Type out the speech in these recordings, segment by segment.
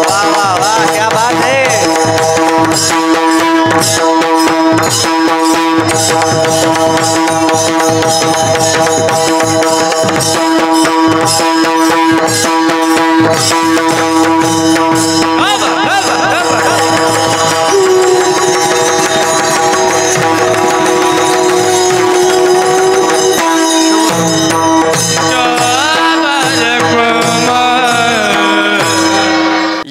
वाह वाह वाह, क्या बात है।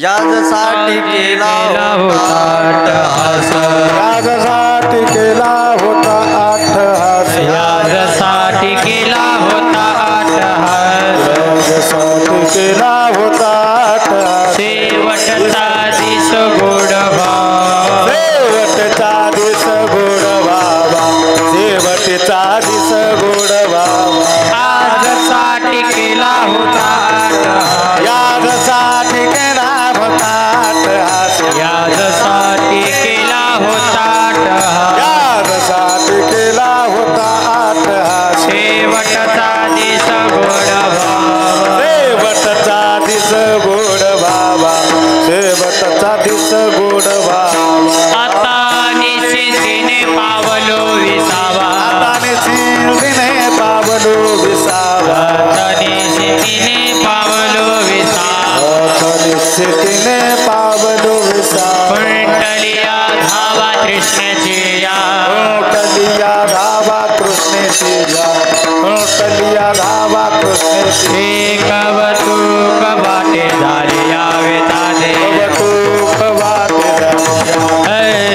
याजसाठी केला होता अट्टहास, याजसाठी केला होता अट्टहास, याजसाठी केला होता अट्टहास, याजसाठी केला होता अट्टहास, शेवटचा दिस गोड भाव, शेवटचा दिस गोड बाबा, शेवटचा दिस गोड बाबा, याजसाठी केला होता अट्टहास, याजसाठी केला होता अट्टहास, याजसाठी केला होता अट्टहास, याजसाठी केला होता अट्टहास, शेवटचा दिस गोड भाव, शेवटचा दिस गोड बाबा, शेवटचा दिस गोड बाबा, आता निश्चितीने पावलो विसावा, आता निश्चितीने पावलो विसावा, आता निश्चितीने पावलो विसावा, आता निश्चितीने पावलो विसावा, कुंडलिया धावा कृष्णाची या, कलिया धावा कृष्णेची या, कलिया धावा कृष्णेची, एक वतूक वाटे झाले यावे ताजे, तूक वाटे झाल्या,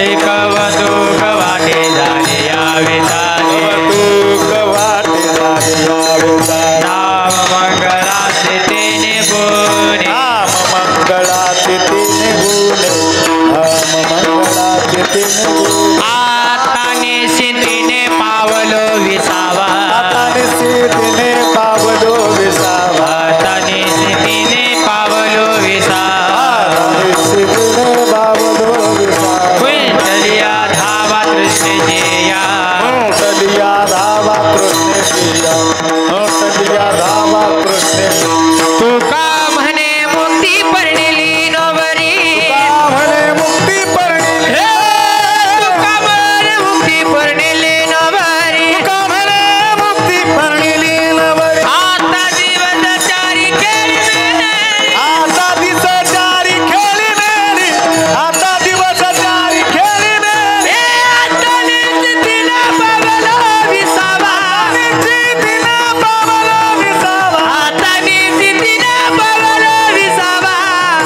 एक वतूक वाटे झाले यावे ताजे, तूक वाटे झाल्या विसावा, नाम मंगळाचे तेने बोने, नाम मंगळाचे तिने गुणे, नाम मंगळाचे तिने गुणे, आता निश्चितीने पावलो विसावा, आता निश्चितीने पावलो विसावा, आता निश्चितीने पावलो विसावा, निश्चितीने पावलो विसावा, कुंडलिया धावा कृष्णेची या, कलिया धावा कृष्णेची या, कलिया धावा कृष्णेची, तुका म्हणे मुक्ती पर्णिली नवरी, म्हणे मुक्ती पर्णिली, तुका म्हणे मुक्ती पर्णिली नवरी, म्हणे मुक्ती पर्णिली नवरी, आता दिवस चारी केली मेली, आता दिवस चारी खेळी मेली, आता दिवस चारी खेळी मेली, आता निश्चितीने पावलो विसावा, निश्चितीने पावलो विसावा, आता निश्चितीने पावलो विसावा,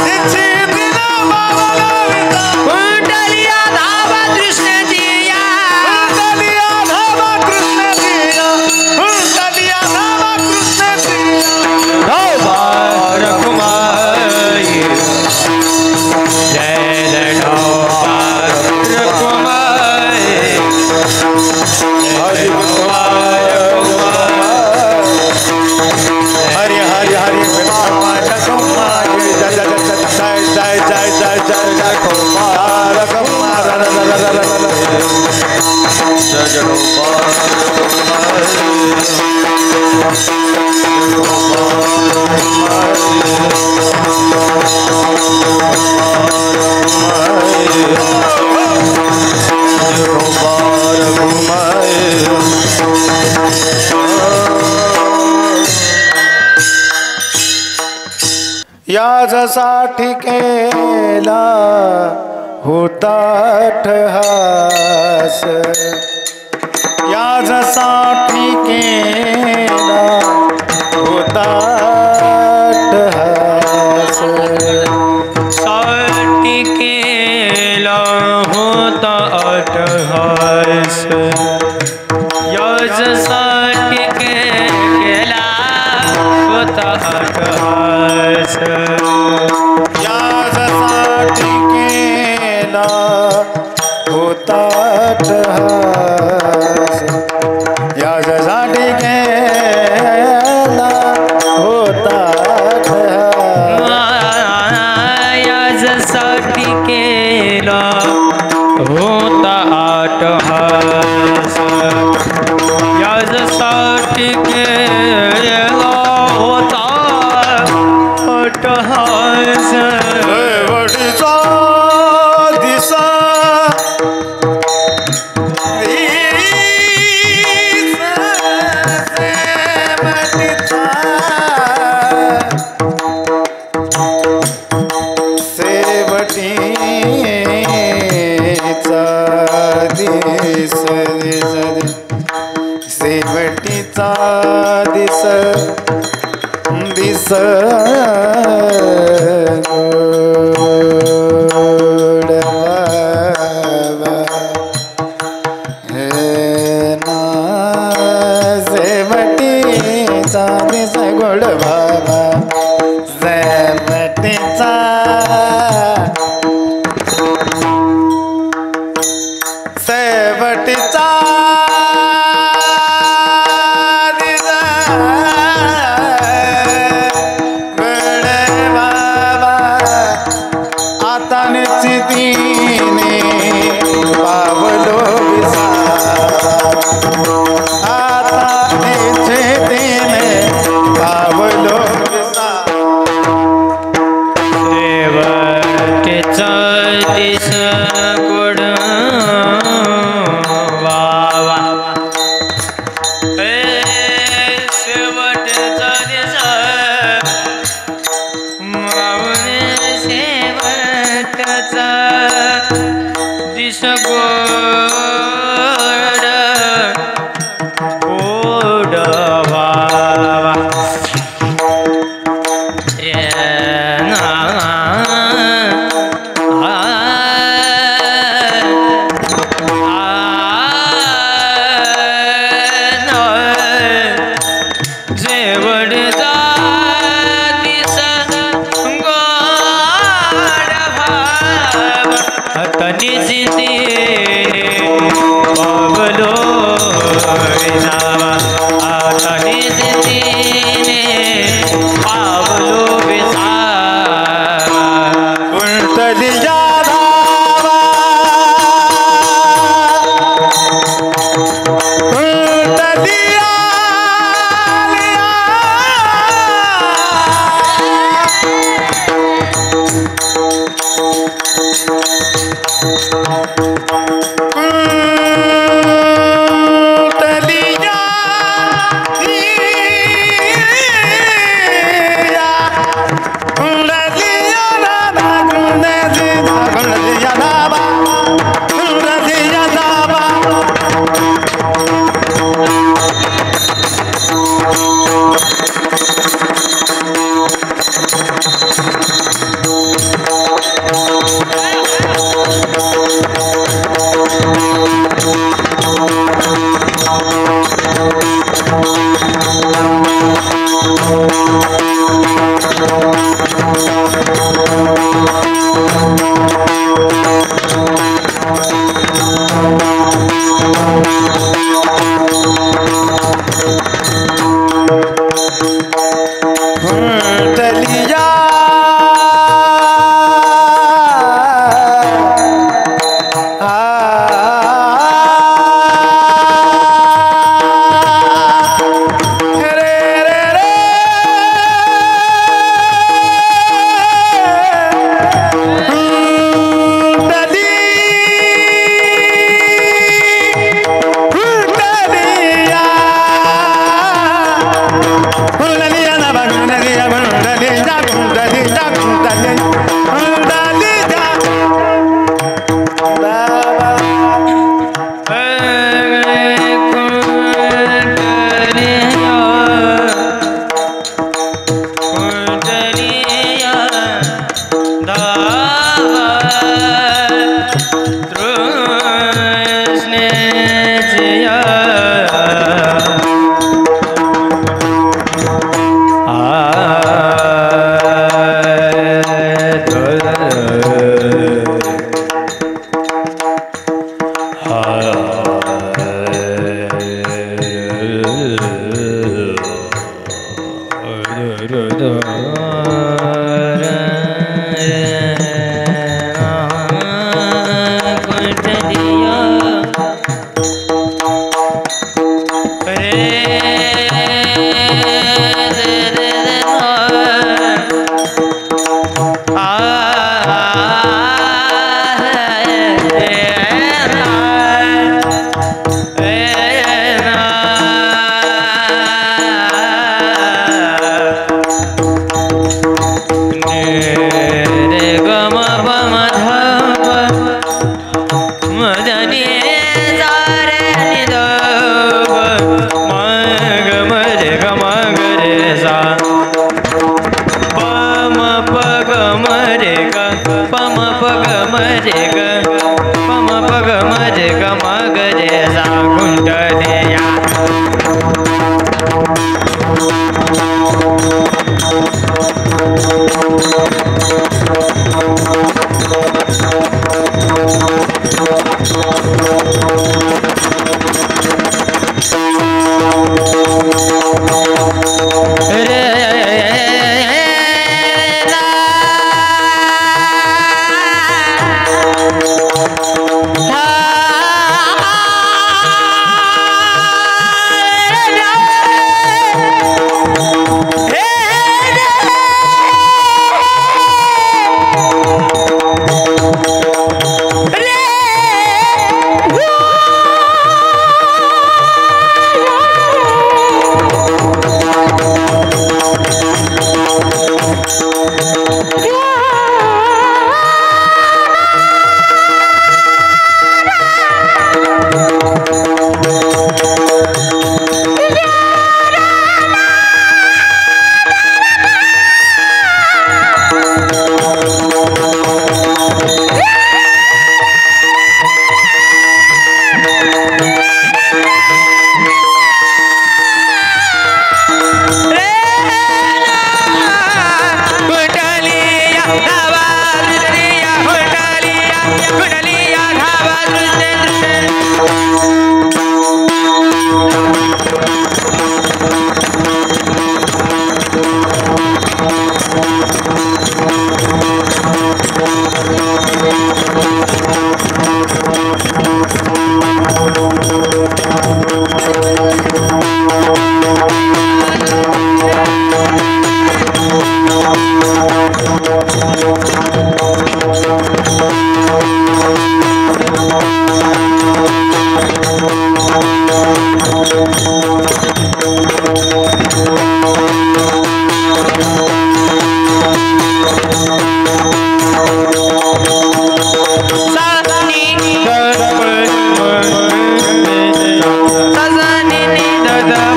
निश्चितीने पावलो विसावा, कुंडलिया धावा कृष्णाची या, कलिया धावा कृष्णेची या, कलिया धावा कृष्णेची या, रकुमारी जय जय रकुमारी, हरि हरि हरि हरि कुमार कुमार जय जय जय जय जय जय जय जय कुमार कुमार जय जय याजसाठी केला होता अट्टहास, याजसाठी केला होता अट्टहास, साठी केला होता अट्टहास, याजसाठी केला होता अट्टहास, याजसाठी केला होता अट्टहास, याजसाठी केला होता अट्टहास, याजसाठी केला होता अट्टहास, सेवटीचा दिस दिस सेवटीचा दिस गोड बाबा सेवटीचा सेवटीचा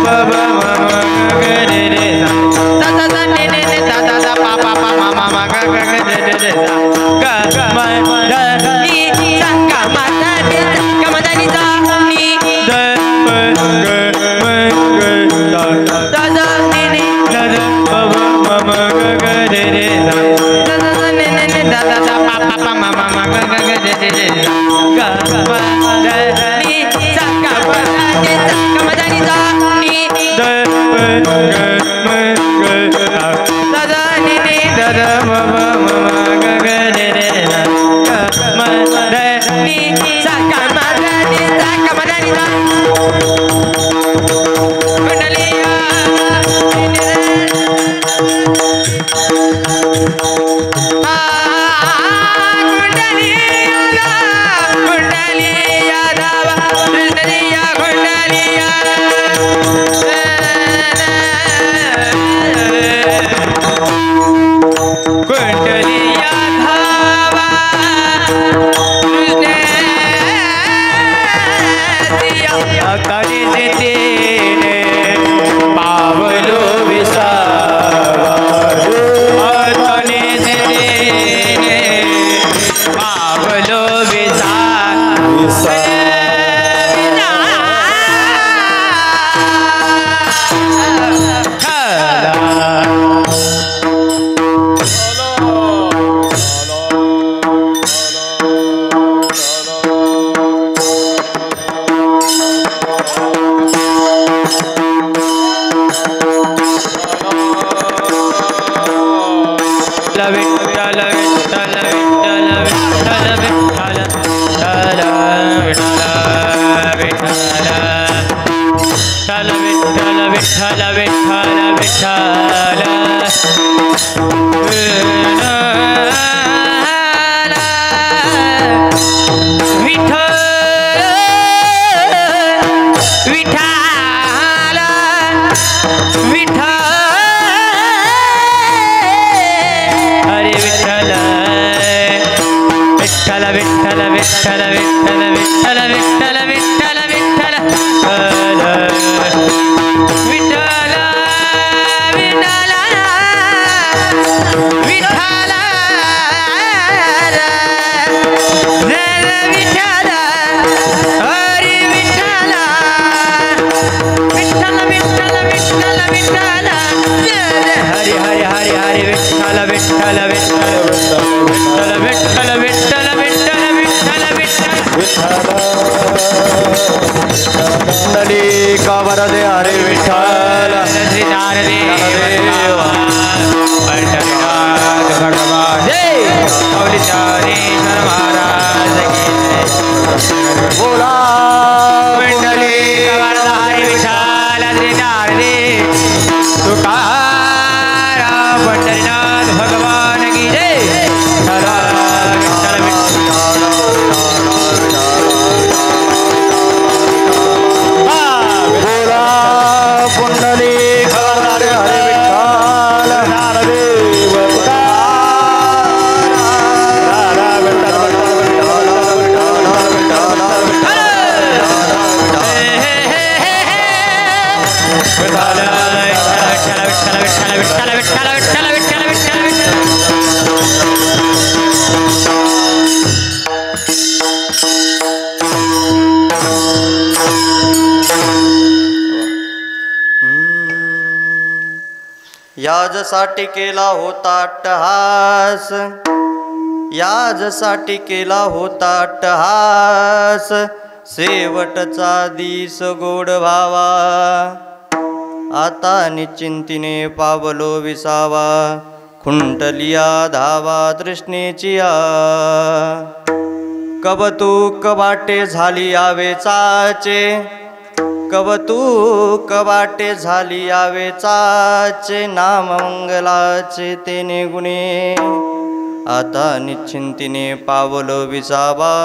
ब म म ग रे रे सा सा सा ने ने ने दा दा दा पा पा पा मा मा मा ग ग ग रे रे रे सा ग म द नि सा ग म द नि सा ग म द नि सा नि द प ग म ग दा दा दा नि नि दा दा ब ब म म ग ग रे रे सा दा दा दा ने ने ने दा दा दा पा पा पा मा मा मा ग ग ग रे रे रे सा ग म द नि सा ग म द नि सा ग म द नि सा नि द प ग म ग दा दा दा नि नि दा दा म म म म ग ग रे रे सा ग म द नि सा ग म द नि सा ग म द नि सा कुंडलिया पावलो विसावा आतने देने पावलो विठ्ठल विठ्ठल विठ्ठल विठ्ठल विठ्ठल विठ्ठल विठ्ठल विठ्ठल विठ्ठल विठ्ठल विठ्ठल विठ्ठल विठ्ठल विठ्ठल हरी विठ्ठल विठ्ठल विठ्ठल विठ्ठल विठ्ठल हरी हरी हरी हरी विठ्ठल विठ्ठल विठ्ठल विठ्ठल विठ्ठल विठ्ठल कुंडली का वरदे हरे विठ्ठल श्री नारदेव पंढरीनाथ भगवान जय मौली चारेश्वर महाराज की जय बोला कुंडली का वरद हरे विठ्ठल श्री नारदेव तुकाराम पंढरीनाथ भगवान की जय याजसाठी केला होता अट्टहास, याजसाठी केला होता अट्टहास, शेवटचा दिस गोड भावा, आता निश्चिंतीने पावलो विसावा, खुंटलिया धावा तृष्णेचिया, कबतूक वाटे झाली आवेचाचे, कबतूक वाटे झाली आवेचाचे, नाममंगलाचे तेने गुणे, आता निश्चिंतीने पावलो विसावा,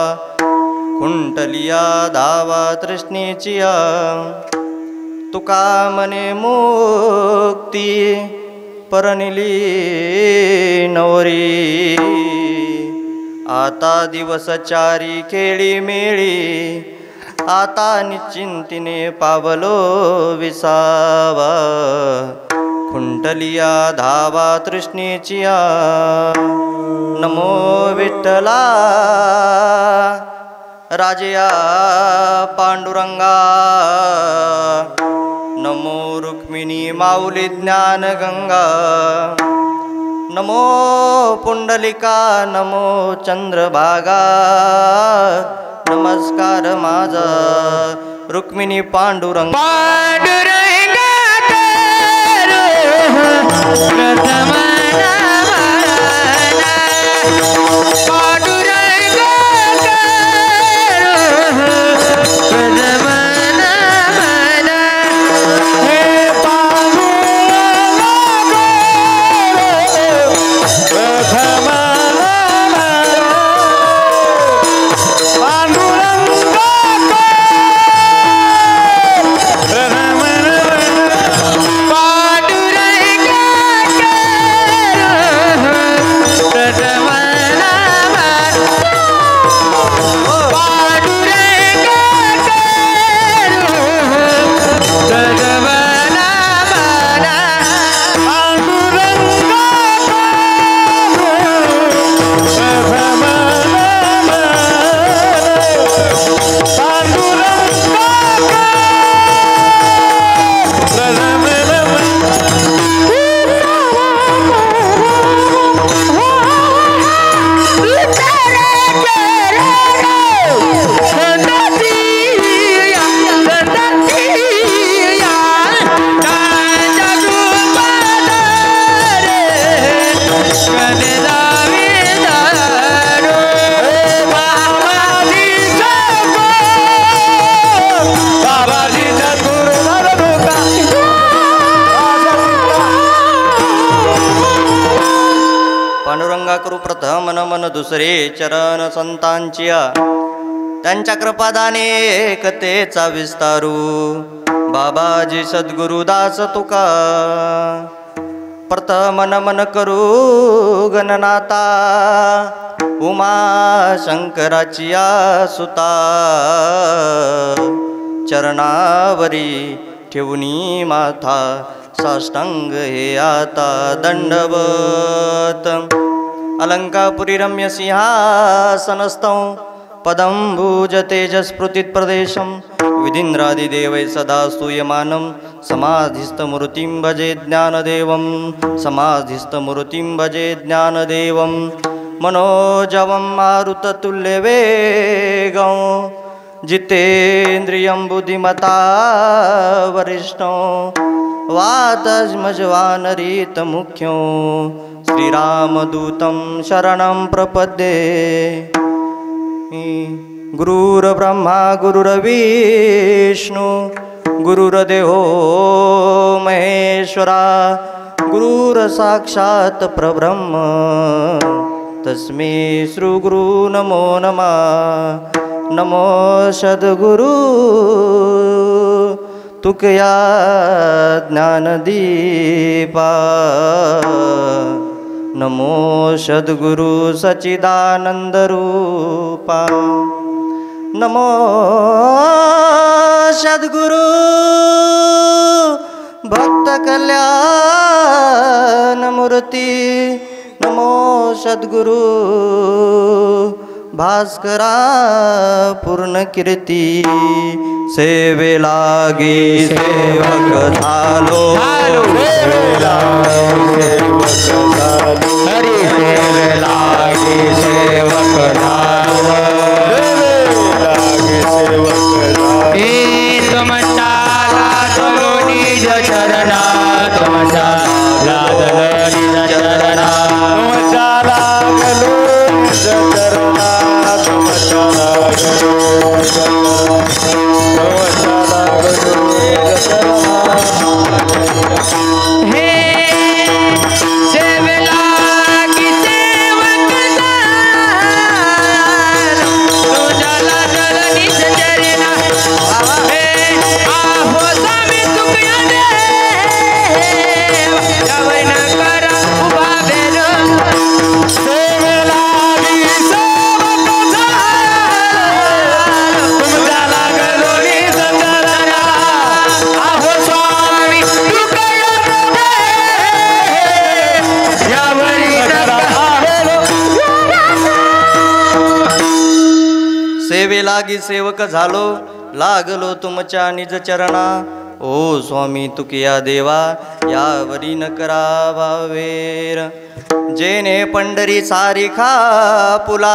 खुंटलिया धावा तृष्णेचिया, तुका मने मुक्ती परनिली नवरी, आता दिवस चारी खेळी मेळी, आता निश्चिंतीने पावलो विसावा खुंटलिया धावा तृष्णेचिया नमो विठ्ठला राजया पांडुरंगा नमो रुक्मिणी माऊली ज्ञान गंगा नमो पुंडलिका नमो चंद्रभागा नमस्कार माझा रुक्मिणी पांडुरंग पांडुरंगा प्रथम करू प्रथम नमन दुसरे चरण संतांचिया त्यांच्या कृपादाने एकतेचा विस्तारू बाबाजी सद्गुरुदास तुका प्रथम नमन करू गणनाता उमा शंकराचिया सुता चरणावरी ठेवणी माथा साष्टांग हे आता दंडवत अलंकापुरी रम्य सिंहासनस्थं पदं भुज तेजस्फुटित प्रदेशं विधीन्द्रादिदेवै सदा स्तूयमानं समाधिस्थमूर्तिं भजे ज्ञानदेवं समाधिस्थमूर्तिं भजे ज्ञानदेवं मनोजवं मारुततुल्यवेगं जितेन्द्रियं बुद्धिमता वरिष्ठं वातस्मजवानरीतमुख्यो श्रीरामदूतं शरणं प्रपद्ये गुरुर्ब्रह्मा गुरुर्विष्णु गुरुर्देवो महेश्वरा गुरुर्साक्षात् परब्रह्म तस्मै श्रीगुरु नमो नमः नमो सद्गुरु तुकया ज्ञानदीपा नमो सद्गुरु सच्चिदानंदरूपा नमो सद्गुरु भक्त कल्याणमूर्ती नमो सद्गुरु भास्करा पूर्ण कीर्ती सेवे लागी सेवक झालो हरी सेवे लागी सेवक झालो तुमच्या निज चरणा तुमच्या निज चरणा सेवे लागी सेवक झालो लागी सेवक झालो लागलो तुमच्या निज चरणा ओ स्वामी तुकिया देवा यावरी न करावा वेर जेने पंढरी सारिखा पुला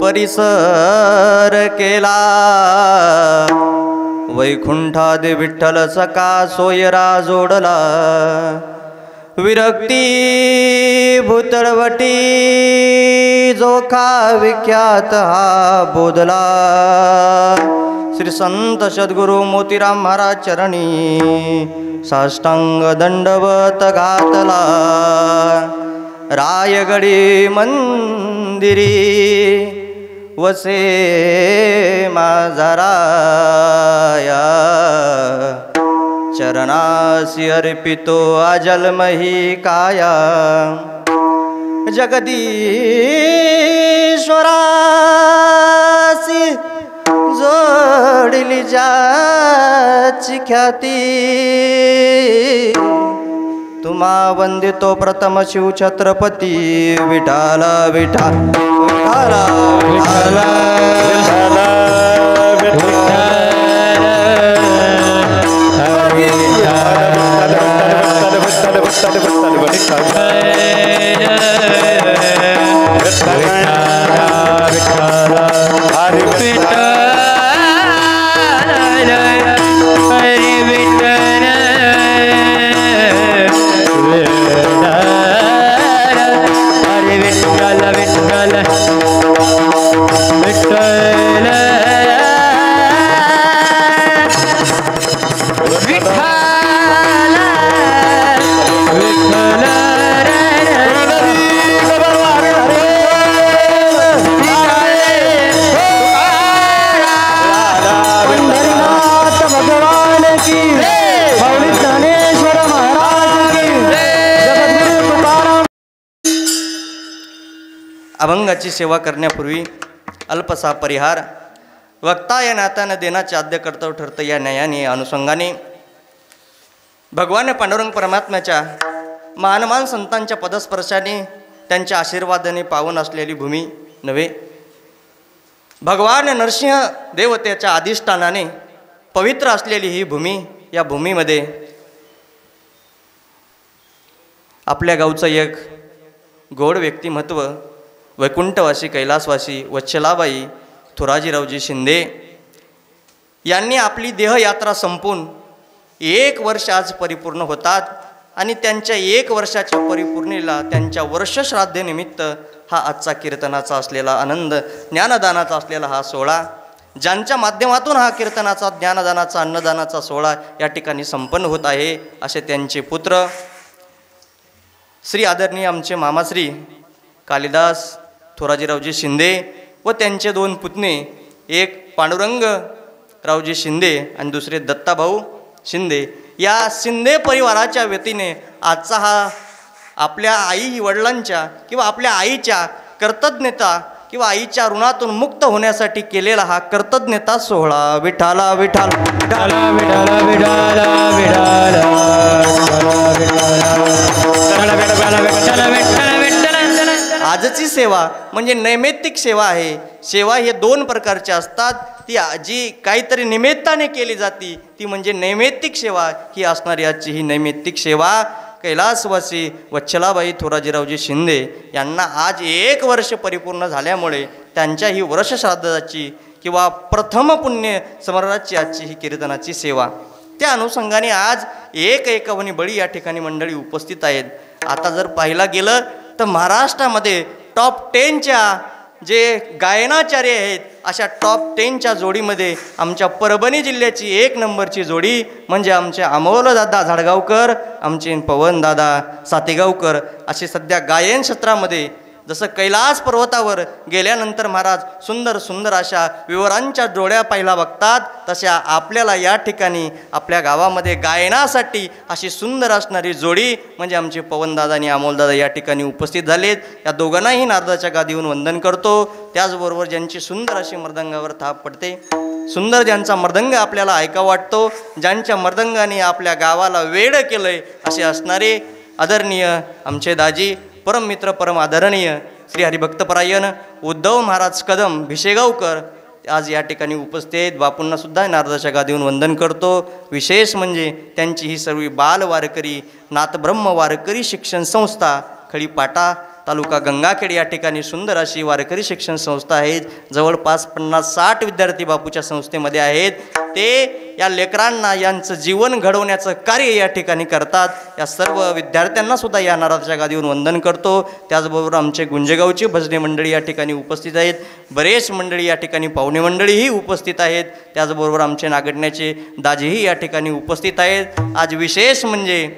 परिसर केला वैकुंठादि विठ्ठल सका सोयरा जोडला विरक्ती भूतळवटी जोखा विख्यात हा बोधला श्री संत सद्गुरु मोतीराम महाराज चरणी साष्टांग दंडवत घातला रायगडी मंदिरी वसे माझा राया चरणासी अर्पितो अजलमही काया जगदीश्वरासी जोडली जाची ख्याती तुम्हा वंदितो प्रथम शिव छत्रपती विठाला विठा विठाला विठाला अभंगाची सेवा करण्यापूर्वी अल्पसा परिहार वक्ता या नात्यानं देण्याचे आद्य कर्तव्य ठरतं या न्यायाने अनुषंगाने भगवान पांडुरंग परमात्म्याच्या महानमान संतांच्या पदस्पर्शाने त्यांच्या आशीर्वादाने पावन असलेली भूमी नव्हे भगवान नरसिंह देवतेच्या अधिष्ठानाने पवित्र असलेली ही भूमी या भूमीमध्ये आपल्या गावचं एक गोड व्यक्तिमत्व वैकुंठवासी कैलासवासी वच्छलाबाई थोराजीरावजी शिंदे यांनी आपली देहयात्रा संपून 1 वर्ष आज परिपूर्ण होतात आणि त्यांच्या 1 वर्षाच्या परिपूर्णेला त्यांच्या वर्षश्राद्धनिमित्त हा आजचा कीर्तनाचा असलेला आनंद ज्ञानदानाचा असलेला हा सोहळा ज्यांच्या माध्यमातून हा कीर्तनाचा ज्ञानदानाचा अन्नदानाचा सोहळा या ठिकाणी संपन्न होत आहे असे त्यांचे पुत्र श्री आदरणीय आमचे मामाश्री कालिदास थोराजीरावजी शिंदे व त्यांचे 2 पुतणे एक पांडुरंग रावजी शिंदे आणि दुसरे दत्ताभाऊ शिंदे या शिंदे परिवाराच्या वतीने आजचा हा आपल्या आई वडिलांच्या किंवा आपल्या आईच्या कृतज्ञता किंवा आईच्या ऋणातून मुक्त होण्यासाठी केलेला हा कृतज्ञता सोहळा विठाला विठाल विठाला विठाला विठाला आजची सेवा म्हणजे नैमित्तिक सेवा आहे सेवा हे 2 प्रकारच्या असतात ती जी काहीतरी निमित्ताने केली जाती ती म्हणजे नैमित्तिक सेवा ही असणारी आजची ही नैमित्तिक सेवा कैलासवासी वच्छलाबाई थोराजीरावजी शिंदे यांना आज 1 वर्ष परिपूर्ण झाल्यामुळे त्यांच्या ही वर्षश्राद्धाची किंवा प्रथम पुण्य स्मरणाची आजची ही कीर्तनाची सेवा त्या अनुषंगाने आज एक बळी या ठिकाणी मंडळी उपस्थित आहेत आता जर पाहिला गेलं तर महाराष्ट्रामध्ये टॉप 10च्या जे गायनाचार्य आहेत अशा टॉप 10च्या जोडीमध्ये आमच्या परभणी जिल्ह्याची 1 नंबरची जोडी म्हणजे आमचे अमोलदादा झाडगावकर आमचे पवनदादा सातेगावकर असे सध्या गायन क्षेत्रामध्ये जसं कैलास पर्वतावर गेल्यानंतर महाराज सुंदर सुंदर अशा विवरांच्या जोड्या पाहिला बघतात तशा आपल्याला या ठिकाणी आपल्या गावामध्ये गायनासाठी अशी सुंदर असणारी जोडी म्हणजे आमचे पवनदादा आणि अमोलदादा या ठिकाणी उपस्थित झालेत या दोघांनाही नारदाच्या गादीहून वंदन करतो त्याचबरोबर ज्यांची सुंदर अशी मृदंगावर थाप पडते सुंदर ज्यांचा मृदंग आपल्याला ऐका वाटतो ज्यांच्या मृदंगाने आपल्या गावाला वेड केलंय असे असणारे आदरणीय आमचे दाजी परममित्र परम आदरणीय श्री हरिभक्तपरायण उद्धव महाराज कदम भिशेगावकर आज या ठिकाणी उपस्थित बापूंना सुद्धा नारदाच्या गादीवरून वंदन करतो. विशेष म्हणजे त्यांची ही सर्व बाल वारकरी नाथब्रह्म वारकरी शिक्षण संस्था खळीपाटा तालुका गंगाखेड या ठिकाणी सुंदर अशी वारकरी शिक्षण संस्था आहे. जवळपास 50-60 विद्यार्थी बापूच्या संस्थेमध्ये आहेत. ते या लेकरांना यांचं जीवन घडवण्याचं कार्य या ठिकाणी करतात. या सर्व विद्यार्थ्यांना सुद्धा या नारदाच्या गादीवरून वंदन करतो. त्याचबरोबर आमचे गुंजेगावची भजनी मंडळी या ठिकाणी उपस्थित आहेत. बरेच मंडळी या ठिकाणी पाहुणे मंडळीही उपस्थित आहेत. त्याचबरोबर आमचे नागडण्याचे दाजीही या ठिकाणी उपस्थित आहेत. आज विशेष म्हणजे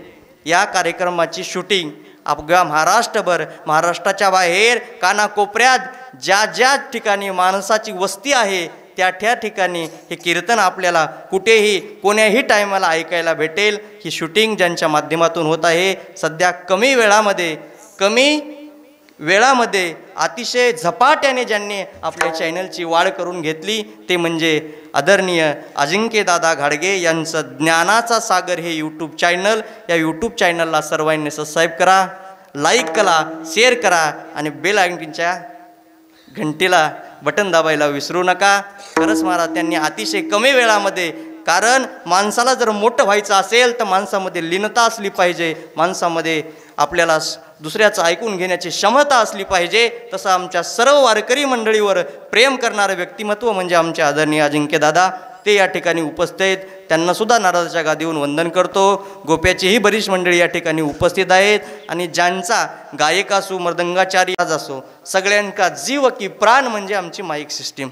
या कार्यक्रमाची शूटिंग अवघ्या महाराष्ट्रभर, महाराष्ट्राच्या बाहेर कानाकोपऱ्यात ज्या ज्या ठिकाणी माणसाची वस्ती आहे त्या ठिकाणी हे कीर्तन आपल्याला कुठेही कोण्याही टायमाला ऐकायला भेटेल. ही शूटिंग ज्यांच्या माध्यमातून होत आहे. सध्या कमी वेळामध्ये अतिशय झपाट्याने ज्यांनी आपल्या चॅनलची वाढ करून घेतली ते म्हणजे आदरणीय अजिंक्यदादा घाडगे यांचं ज्ञानाचा सागर हे यूट्यूब चॅनल. या यूट्यूब चॅनलला सर्वांनी सबस्क्राईब करा, लाईक करा, शेअर करा आणि बेल आयकॉनच्या घंटीला बटन दाबायला विसरू नका. खरंच महाराज त्यांनी अतिशय कमी वेळामध्ये, कारण माणसाला जर मोठं व्हायचं असेल तर माणसामध्ये लीनता असली पाहिजे, माणसामध्ये आपल्याला दुसऱ्याचं ऐकून घेण्याची क्षमता असली पाहिजे. तसं आमच्या सर्व वारकरी मंडळीवर प्रेम करणारं व्यक्तिमत्व म्हणजे आमचे आदरणीय अजिंक्यदादा. ते या ठिकाणी उपस्थित, त्यांनासुद्धा नारदाच्या गादीवरून वंदन करतो. गोप्याचीही बरीच मंडळी या ठिकाणी उपस्थित आहेत. आणि ज्यांचा गायक असो, मृदंगाचार्य असो, सगळ्यांका जीव की प्राण म्हणजे आमची माईक सिस्टीम.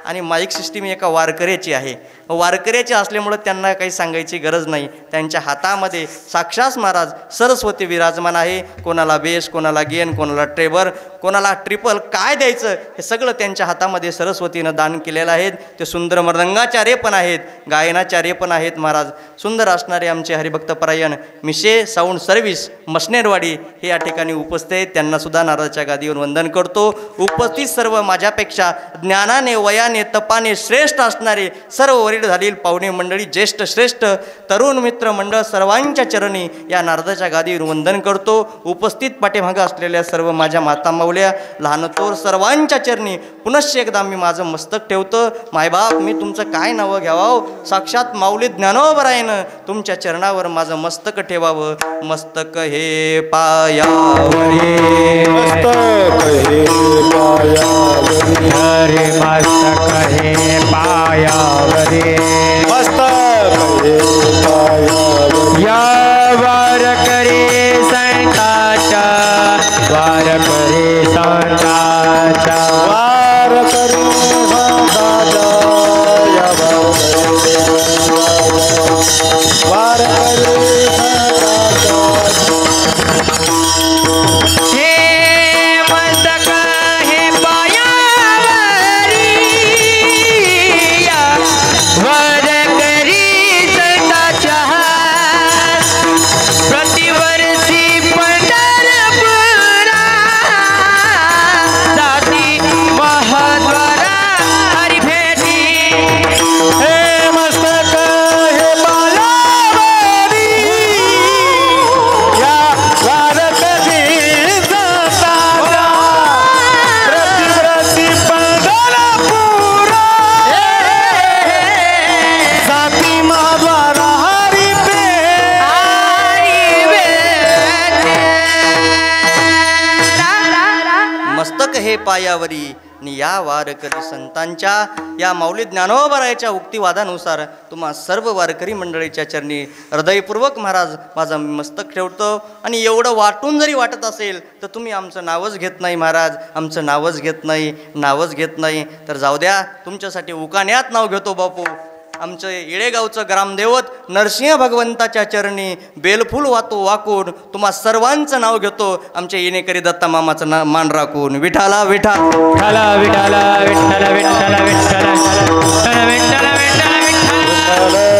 आणि माईक सिस्टीम एका वारकऱ्याची आहे. वारकऱ्याची असल्यामुळं त्यांना काही सांगायची गरज नाही. त्यांच्या हातामध्ये साक्षात महाराज सरस्वती विराजमान आहे. कोणाला बेस, कोणाला गेन, कोणाला ट्रेबर, कोणाला ट्रिपल काय द्यायचं हे सगळं त्यांच्या हातामध्ये सरस्वतीनं दान केलेलं आहे. ते सुंदर मृदंगाचार्य पण आहेत, गायनाचार्य पण आहेत. महाराज सुंदर असणारे आमचे हरिभक्तपरायण मिशे साऊंड सर्व्हिस मसनेरवाडी हे या ठिकाणी उपस्थित. त्यांनासुद्धा नारदाच्या गादीवर वंदन करतो. उपस्थित सर्व माझ्यापेक्षा ज्ञानाने, वयाने, तपाने श्रेष्ठ असणारे सर्व वरील झालील पाहुणे मंडळी, ज्येष्ठ श्रेष्ठ तरुण मित्र मंडळ सर्वांच्या चरणी या नारदाच्या गादीवर वंदन करतो. उपस्थित पाठीमागं असलेल्या सर्व माझ्या माता माऊल्या, लहान थोर सर्वांच्या चरणी पुनश्च एकदा मी माझं मस्तक ठेवतो. मायबाप, मी तुमचं काय नावं घ्यावं? साक्षात माऊली ज्ञानोबरायनं तुमच्या चरणावर माझं मस्तक ठेवावं. मस्तक हे पायावरी, मस्तक हे पायावरी, हरे मस्तक हे पायावरी, मस्तक हे पायावरी. या वारकरी संतांच्या, वारकरी संतांच्या, वारकरी संतांच्या, या वारकरी हे मस्तक हे पायावरी, या वारकरी संतांच्या, प्रतिवर्षी पंढरपुरा जाती महाद्वारा हरी भेटी. हे मस्तक हे पायावरी, या वारकरी संतांच्या, प्रतिवर्षी पंढरपुरा जाती महाद्वारा हरी मस्तक हे पायावरी आणि या वारकरी संतांच्या, या माऊली ज्ञानोबरायाच्या उक्तिवादानुसार तुम्हा सर्व वारकरी मंडळीच्या चरणी हृदयपूर्वक महाराज माझं मस्तक ठेवतो. आणि एवढं वाटून जरी वाटत असेल तर तुम्ही आमचं नावच घेत नाही महाराज, आमचं नावच घेत नाही तर जाऊ द्या, तुमच्यासाठी उकाण्यात नाव घेतो बापू. आमचं येळेगावचं ग्रामदेवत नरसिंह भगवंताच्या चरणी बेलफूल वाकून तुम्हा सर्वांचं नाव घेतो. आमच्या येणेकरी दत्ता मामाचं मान राखून विठाला विठा विठ्ठला विठ्ठला विठ्ठला विठ्ठला विठ्ठला विठ्ठला विठ्ठला विठ्ठला.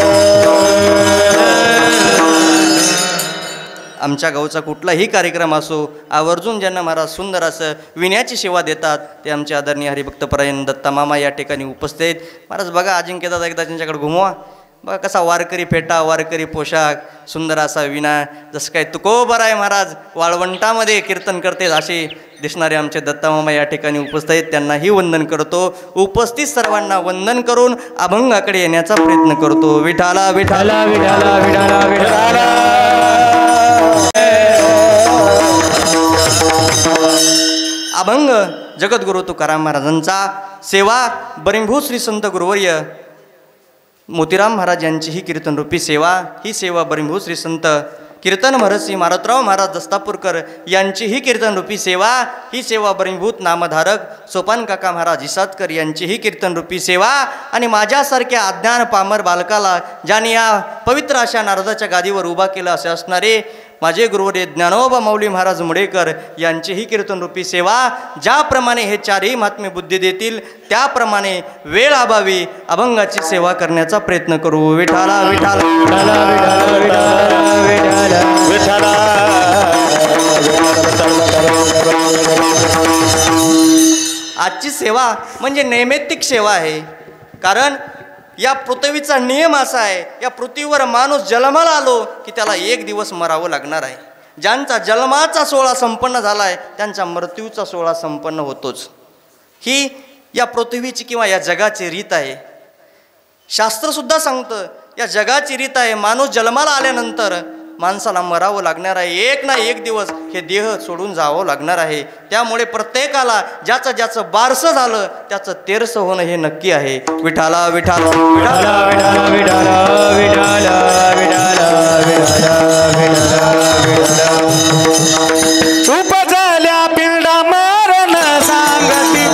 आमच्या गावचा कुठलाही कार्यक्रम असो, आवर्जून ज्यांना महाराज सुंदर असं विण्याची सेवा देतात ते आमचे आदरणीय हरिभक्तपरायण दत्ता मामा या ठिकाणी उपस्थित. महाराज बघा, अजिंक्यदादा एकदा त्यांच्याकडे घुमवा. बघा कसा वारकरी फेटा, वारकरी पोशाख, सुंदर असा विना, जसं काय तुकोबराय महाराज वाळवंटामध्ये कीर्तन करते असे दिसणारे आमचे दत्तामामा या ठिकाणी उपस्थित आहेत. त्यांनाही वंदन करतो. उपस्थित सर्वांना वंदन करून अभंगाकडे येण्याचा प्रयत्न करतो. विठाला विठाला विठाला विठाला विठाला. अभंग जगद्गुरु तुकाराम महाराजांचा सेवा बरिंभू श्री संत गुरुवर्य मोतीराम महाराज यांची ही कीर्तनरूपी सेवा, ही सेवा बरिंभू श्री संत कीर्तन महर्षी मारुतराव महाराज दस्तापूरकर यांची ही कीर्तनरूपी सेवा, ही सेवा बरिंभूत नामधारक सोपान काका महाराज इसादकर यांची ही कीर्तनरूपी सेवा आणि माझ्यासारख्या अज्ञान पामर बालकाला ज्यांनी या पवित्र अशा नारदाच्या गादीवर उभा केलं असे असणारे माझे गुरुवर्य ज्ञानोबा माऊली महाराज मुडेकर यांची ही कीर्तनरूपी सेवा. ज्याप्रमाणे हे चारही महात्मे बुद्धी देतील त्याप्रमाणे वेळ अभावी अभंगाची सेवा करण्याचा प्रयत्न करू. विठाला विठाला विठाला विठाला विठाला विठाला. आजची सेवा म्हणजे नैमित्तिक सेवा आहे. कारण या पृथ्वीचा नियम असा आहे, या पृथ्वीवर माणूस जन्माला आलो की त्याला एक दिवस मरावं लागणार आहे. ज्यांचा जन्माचा सोहळा संपन्न झाला आहे त्यांचा मृत्यूचा सोहळा संपन्न होतोच. ही या पृथ्वीची किंवा या जगाची रीत आहे. शास्त्रसुद्धा सांगतं या जगाची रीत आहे. माणूस जन्माला आल्यानंतर माणसाला मरावं लागणार आहे. एक ना एक दिवस हे देह सोडून जावं लागणार आहे. त्यामुळे प्रत्येकाला ज्याचं ज्याचं बारसं झालं त्याचं तेरसं होणं हे नक्की आहे. विठाला विठाला विठाला विठाला विठाला विठाला विठाला विठाला विठाला. उपजल्या पिंडा मरण सांगती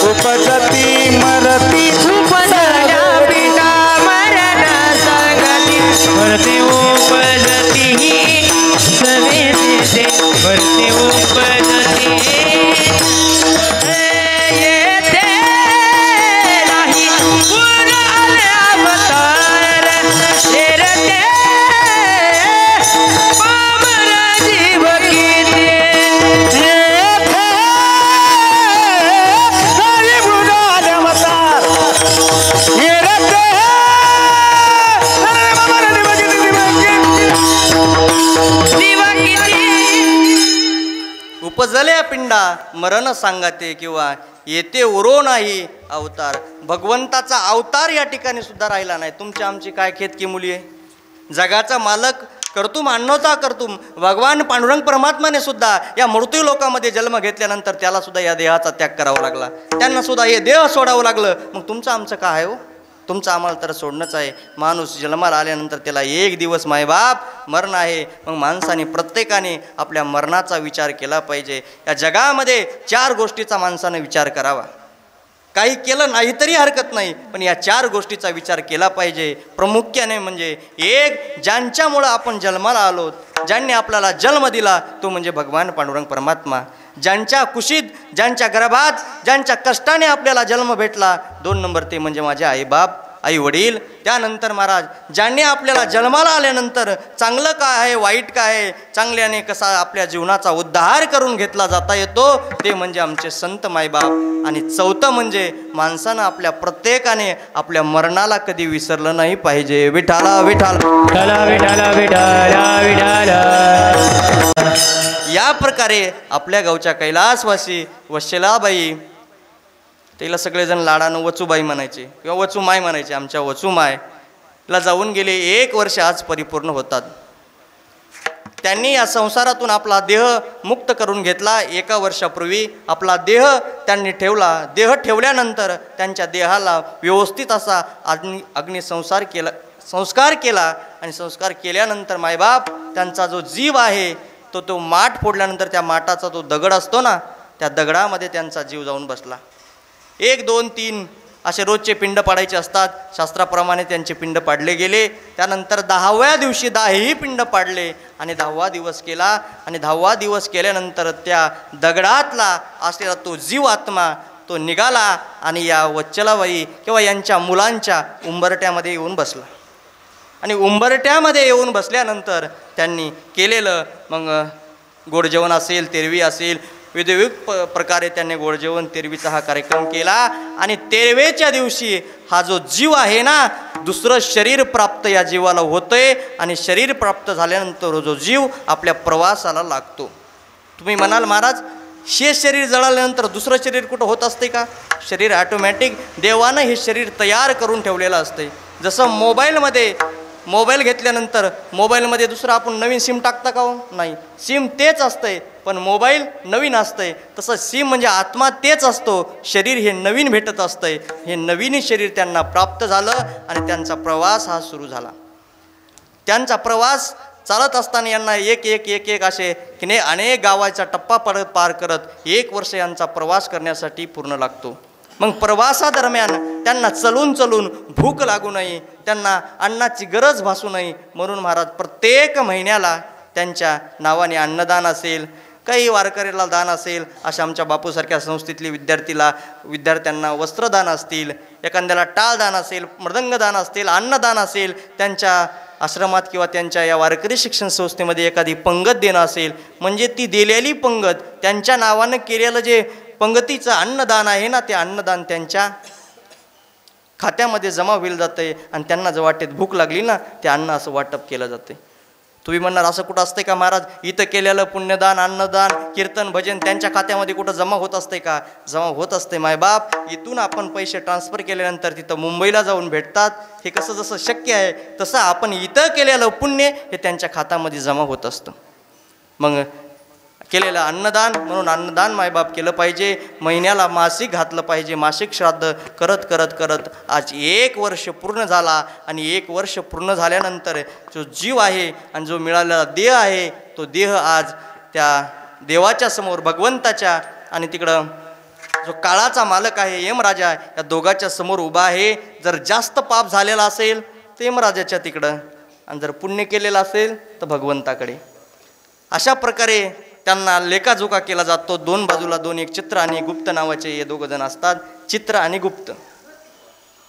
उपजती मरती उपजल्या पिंडा मरण सांगती मरते उपजती सवे देते मरते उपजती येते नाही पूर्ण अवतार येरते पामर जीव किती उपजल्या पिंडा मरण सांगाते किंवा येते उरो नाही अवतार. भगवंताचा अवतार या ठिकाणी सुद्धा राहिला नाही. तुमची आमची काय खेतकी मुली आहे. जगाचा मालक कर्तुम अन्नोता कर्तुम भगवान पांडुरंग परमात्माने सुद्धा या मृत्यू लोकामध्ये जन्म घेतल्यानंतर त्याला सुद्धा या देहाचा त्याग करावा लागला. त्यांना सुद्धा हे देह सोडावं लागलं. मग तुमचं आमचं काय हो. तुमचं आम्हाला तर सोडणंच आहे. माणूस जन्माला आल्यानंतर त्याला एक दिवस मायबाप मरण आहे. मग माणसाने प्रत्येकाने आपल्या मरणाचा विचार केला पाहिजे. या जगामध्ये चार गोष्टीचा माणसाने विचार करावा. काही केलं नाही तरी हरकत नाही, पण या चार गोष्टीचा विचार केला पाहिजे. प्रामुख्याने म्हणजे एक, ज्यांच्यामुळं आपण जन्माला आलो, ज्यांनी आपल्याला जन्म दिला तो म्हणजे भगवान पांडुरंग परमात्मा. ज्यांच्या कुशीत, ज्यांच्या गर्भात, ज्यांच्या कष्टाने आपल्याला जन्म भेटला. 2 नंबर ते म्हणजे माझे आईबाप, आई वडील. त्यानंतर महाराज ज्यांनी आपल्याला जन्माला आल्यानंतर चांगलं काय आहे वाईट काय आहे, चांगल्याने कसा आपल्या जीवनाचा उद्धार करून घेतला जाता येतो ते म्हणजे आमचे संत मायबाप. आणि चौथं म्हणजे माणसानं आपल्या प्रत्येकाने आपल्या मरणाला कधी विसरलं नाही पाहिजे. विठाला विठाला विठाला विठाला विठाला विठाला. या प्रकारे आपल्या गावच्या कैलासवासी वत्सलाबाई, तिला सगळेजण लाडानं वचूबाई म्हणायचे किंवा वचूमाय म्हणायचे. आमच्या वचूमायला जाऊन गेले 1 वर्ष आज परिपूर्ण होतात. त्यांनी या संसारातून आपला देह मुक्त करून घेतला. 1 वर्षापूर्वी आपला देह त्यांनी ठेवला. देह ठेवल्यानंतर त्यांच्या देहाला व्यवस्थित असा अग्निसंस्कार केला. आणि संस्कार केल्यानंतर मायबाप त्यांचा जो जीव आहे तो माठ फोडल्यानंतर त्या माठाचा तो दगड असतो ना, त्या दगडामध्ये त्यांचा जीव जाऊन बसला. 1, 2, 3 असे रोजचे पिंड पाडायचे असतात. शास्त्राप्रमाणे त्यांचे पिंड पाडले गेले. त्यानंतर 10व्या दिवशी 10ही पिंड पाडले आणि 10वा दिवस केला. आणि 10वा दिवस केल्यानंतर त्या दगडातला असलेला तो जीव आत्मा तो निघाला आणि या वत्सलाबाई किंवा यांच्या मुलांच्या उंबरट्यामध्ये येऊन बसला. आणि उंबरट्यामध्ये येऊन बसल्यानंतर त्यांनी केलेलं मग गोड जेवण असेल, तेरवी असेल, विधियुक्त प्रकारे त्यांनी गोड जेवण तेरवीचा हा कार्यक्रम केला. आणि तेरवेच्या दिवशी हा जो जीव आहे ना, दुसरं शरीर प्राप्त या जीवाला होतंय. आणि शरीर प्राप्त झाल्यानंतर जो जीव आपल्या प्रवासाला लागतो. तुम्ही म्हणाल महाराज, शेष शरीर जळाल्यानंतर दुसरं शरीर कुठं होत असते का? शरीर ॲटोमॅटिक देवानं हे शरीर तयार करून ठेवलेलं असते. जसं मोबाईल घेतल्यानंतर मोबाईलमध्ये दुसरं आपण नवीन सिम टाकता का हो? नाही, सिम तेच असतंय पण मोबाईल नवीन असतंय. तसं सिम म्हणजे आत्मा तेच असतो, शरीर हे नवीन भेटत असतंय. हे नवीन शरीर त्यांना प्राप्त झालं आणि त्यांचा प्रवास हा सुरू झाला. त्यांचा प्रवास चालत असताना यांना एक एक एक एक असे की नाही अनेक गावाचा टप्पा पार करत 1 वर्ष यांचा प्रवास करण्यासाठी पूर्ण लागतो. मग प्रवासादरम्यान त्यांना चलून भूक लागू नये, त्यांना अन्नाची गरज भासू नये म्हणून महाराज प्रत्येक महिन्याला त्यांच्या नावाने अन्नदान असेल, काही वारकरीला दान असेल, अशा आमच्या बापूसारख्या संस्थेतली विद्यार्थ्यांना वस्त्रदान असतील, एखाद्याला टाळदान असेल, मृदंगदान असतील, अन्नदान असेल, त्यांच्या आश्रमात किंवा त्यांच्या या वारकरी शिक्षण संस्थेमध्ये एखादी पंगत देणं असेल, म्हणजे ती दिलेली पंगत त्यांच्या नावानं केलेलं जे पंगतीचं अन्नदान आहे ना, ते अन्नदान त्यांच्या खात्यामध्ये जमा होईल जातं आणि त्यांना जर वाटेत भूक लागली ना, ते अन्न असं वाटप केलं जाते. तुम्ही म्हणणार असं कुठं असते का महाराज? इथं केलेलं पुण्यदान, अन्नदान, कीर्तन, भजन त्यांच्या खात्यामध्ये कुठं जमा होत असते का? जमा होत असते मायबाप. इथून आपण पैसे ट्रान्सफर केल्यानंतर तिथं मुंबईला जाऊन भेटतात. हे कसं जसं शक्य आहे तसं आपण इथं केलेलं पुण्य हे त्यांच्या खात्यामध्ये जमा होत असतं. मग केलेलं अन्नदान म्हणून अन्नदान मायबाप केलं पाहिजे. महिन्याला मासिक घातलं पाहिजे. मासिक श्राद्ध करत करत करत आज 1 वर्ष पूर्ण झाला. आणि 1 वर्ष पूर्ण झाल्यानंतर जो जीव आहे आणि जो मिळालेला देह आहे, तो देह आज त्या देवाच्या समोर, भगवंताच्या आणि तिकडं जो काळाचा मालक आहे यमराजा, या दोघाच्या समोर उभा आहे. जर जास्त पाप झालेला असेल तर यमराजाच्या तिकडं, आणि जर पुण्य केलेलं असेल तर भगवंताकडे. अशा प्रकारे त्यांना लेखाजोखा केला जातो. 2 बाजूला 2, एक चित्र आणि गुप्त नावाचे हे 2 जण असतात. चित्र आणि गुप्त,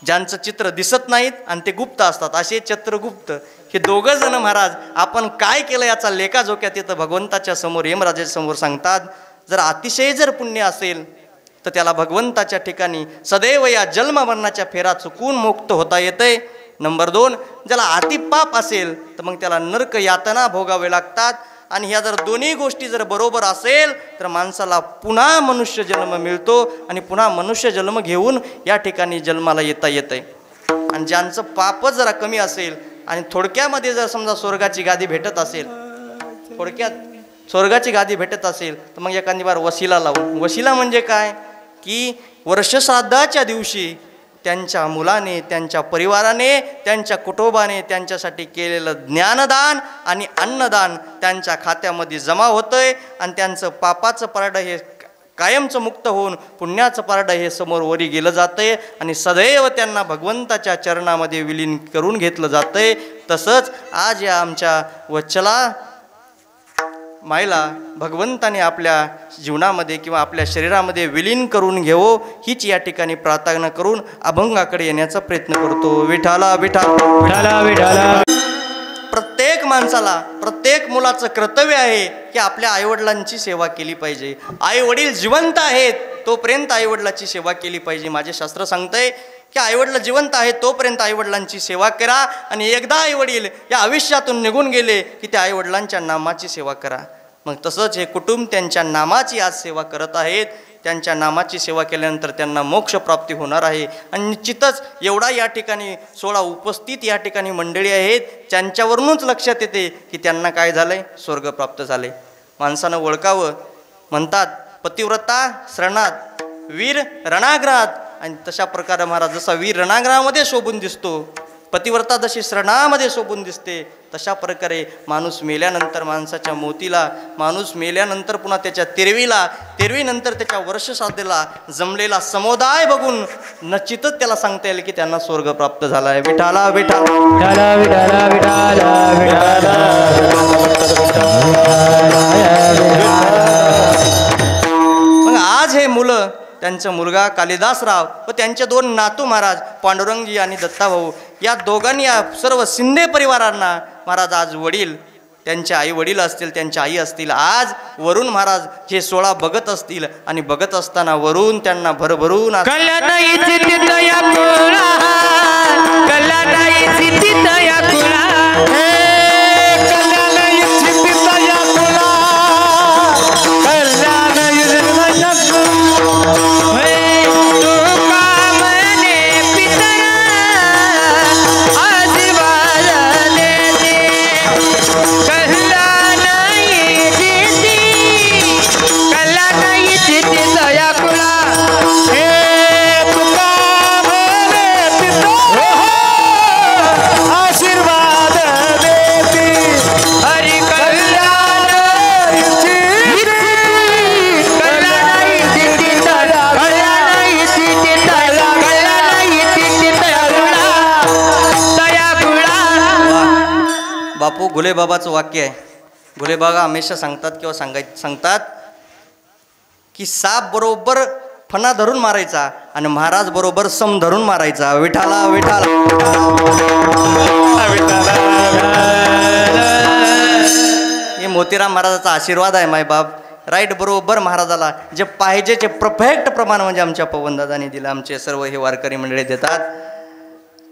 ज्यांचं चित्र दिसत नाहीत आणि ते गुप्त असतात, असे चित्रगुप्त हे 2 जण महाराज आपण काय केलं याचा लेखाजोखा तिथं भगवंताच्या समोर, यमराजाच्या समोर सांगतात. जर अतिशय जर पुण्य असेल तर त्याला भगवंताच्या ठिकाणी सदैव या जन्म मरणाच्या फेरा चुकून मुक्त होता येते. नंबर 2, ज्याला अतिपाप असेल तर मग त्याला नरक यातना भोगावे लागतात. आणि ह्या जर दोन्ही गोष्टी जर बरोबर असेल तर माणसाला पुन्हा मनुष्य जन्म मिळतो आणि पुन्हा मनुष्य जन्म घेऊन या ठिकाणी जन्माला येता येते. आणि ज्यांचं पापच जरा कमी असेल आणि थोडक्यामध्ये जर समजा स्वर्गाची गादी भेटत असेल, थोडक्यात स्वर्गाची गादी भेटत असेल तर मग एखादी बार वशिला लावून. वशिला म्हणजे काय की वर्षश्राद्धाच्या दिवशी त्यांच्या मुलाने, त्यांच्या परिवाराने, त्यांच्या कुटुंबाने त्यांच्यासाठी केलेलं ज्ञानदान आणि अन्नदान त्यांच्या खात्यामध्ये जमा होतंय. आणि त्यांचं पापाचं पारडं हे कायमचं मुक्त होऊन पुण्याचं पारडं हे समोर वरी गेलं जातंय आणि सदैव त्यांना भगवंताच्या चरणामध्ये विलीन करून घेतलं जातंय. तसंच आज या आमच्या वत्सला मायला भगवंताने आपल्या जीवनामध्ये किंवा आपल्या शरीरामध्ये विलीन करून घेवो हीच या ठिकाणी प्रार्थना करून अभंगाकडे येण्याचा प्रयत्न करतो. विठाला विठाला विठाला. प्रत्येक माणसाला, प्रत्येक मुलाचं कर्तव्य आहे की आपल्या आईवडिलांची सेवा केली पाहिजे. आईवडील जिवंत आहेत तोपर्यंत आईवडिलाची सेवा केली पाहिजे. माझे शास्त्र सांगतंय की आईवडील जिवंत आहेत तोपर्यंत आईवडिलांची सेवा करा. आणि एकदा आईवडील या आयुष्यातून निघून गेले की त्या आईवडिलांच्या नामाची सेवा करा. मग तसंच हे कुटुंब त्यांच्या नामाची आज सेवा करत आहेत. त्यांच्या नामाची सेवा केल्यानंतर त्यांना मोक्षप्राप्ती होणार आहे. आणि निश्चितच एवढा या ठिकाणी 16 उपस्थित या ठिकाणी मंडळी आहेत, त्यांच्यावरूनच लक्षात येते की त्यांना काय झालं आहे, स्वर्ग प्राप्त झाले. माणसानं ओळखावं. म्हणतात पतिव्रता श्रणात, वीर रणाग्रहात. आणि तशा प्रकारे महाराज जसा वीर रणांगणामध्ये शोभून दिसतो, पतिव्रता जशी श्रणामध्ये शोभून दिसते, तशा प्रकारे माणूस मेल्यानंतर माणसाच्या मोतीला, माणूस मेल्यानंतर पुन्हा त्याच्या तेरवीनंतर त्याच्या वर्षश्राद्धेला जमलेला समुदाय बघून निश्चितच त्याला सांगता येईल की त्यांना स्वर्ग प्राप्त झाला आहे. विठाला विठाला विठाला विठाला विठाला विठाला. मग आज हे मुलं, त्यांचा मुलगा कालिदासराव व त्यांचे 2 नातू महाराज पांडुरंगजी आणि दत्ताभाऊ, या दोघांनी या सर्व शिंदे परिवारांना महाराज आज वडील त्यांचे आई वडील असतील, त्यांच्या आई असतील, आज वरून महाराज हे 16 बघत असतील आणि बघत असताना वरून त्यांना भरभरून कल्याणाई चित्तया कुळा कल्याणाई चित्तया कुळा कल्याण चित्तया कुळा कल्याण बापू घुलेबाबाचं वाक्य आहे. घुलेबाबा हमेशा सांगतात किंवा सांगतात की साप बरोबर फणा धरून मारायचा आणि महाराज बरोबर सम धरून मारायचा. विठाला विठाला हे मोतीराम महाराजाचा आशीर्वाद आहे मायबाप. राईट बरोबर महाराजाला जे पाहिजे ते परफेक्ट प्रमाण म्हणजे आमच्या पवनदादांनी दिलं. आमचे सर्व हे वारकरी मंडळी देतात.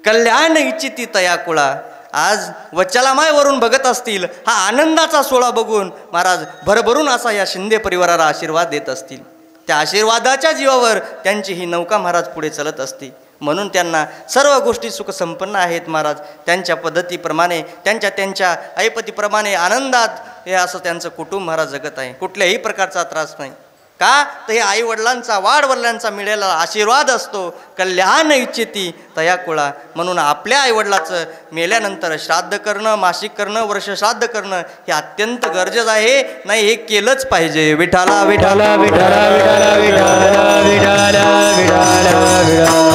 कल्याण इच्छिती तया कुळा. आज वच्चलामाय वरून बघत असतील, हा आनंदाचा सोहळा बघून महाराज भरभरून असा या शिंदे परिवाराला आशीर्वाद देत असतील. त्या आशीर्वादाच्या जीवावर त्यांची ही नौका महाराज पुढे चलत असते. म्हणून त्यांना सर्व गोष्टी सुखसंपन्न आहेत महाराज. त्यांच्या पद्धतीप्रमाणे त्यांच्या ऐपतीप्रमाणे आनंदात हे असं त्यांचं कुटुंब महाराज जगत आहे. कुठल्याही प्रकारचा त्रास नाही. का तर हे आईवडिलांचा वाडवडिलांचा मिळालेला आशीर्वाद असतो. कल्याण इच्छिती तया कुळा. म्हणून आपल्या आईवडिलाचं मेल्यानंतर श्राद्ध करणं, मासिक करणं, वर्षश्राद्ध करणं हे अत्यंत गरजेचं आहे. नाही हे केलंच पाहिजे. विठाला विठाला विठाला विठाला विठाला विठाला विठाला.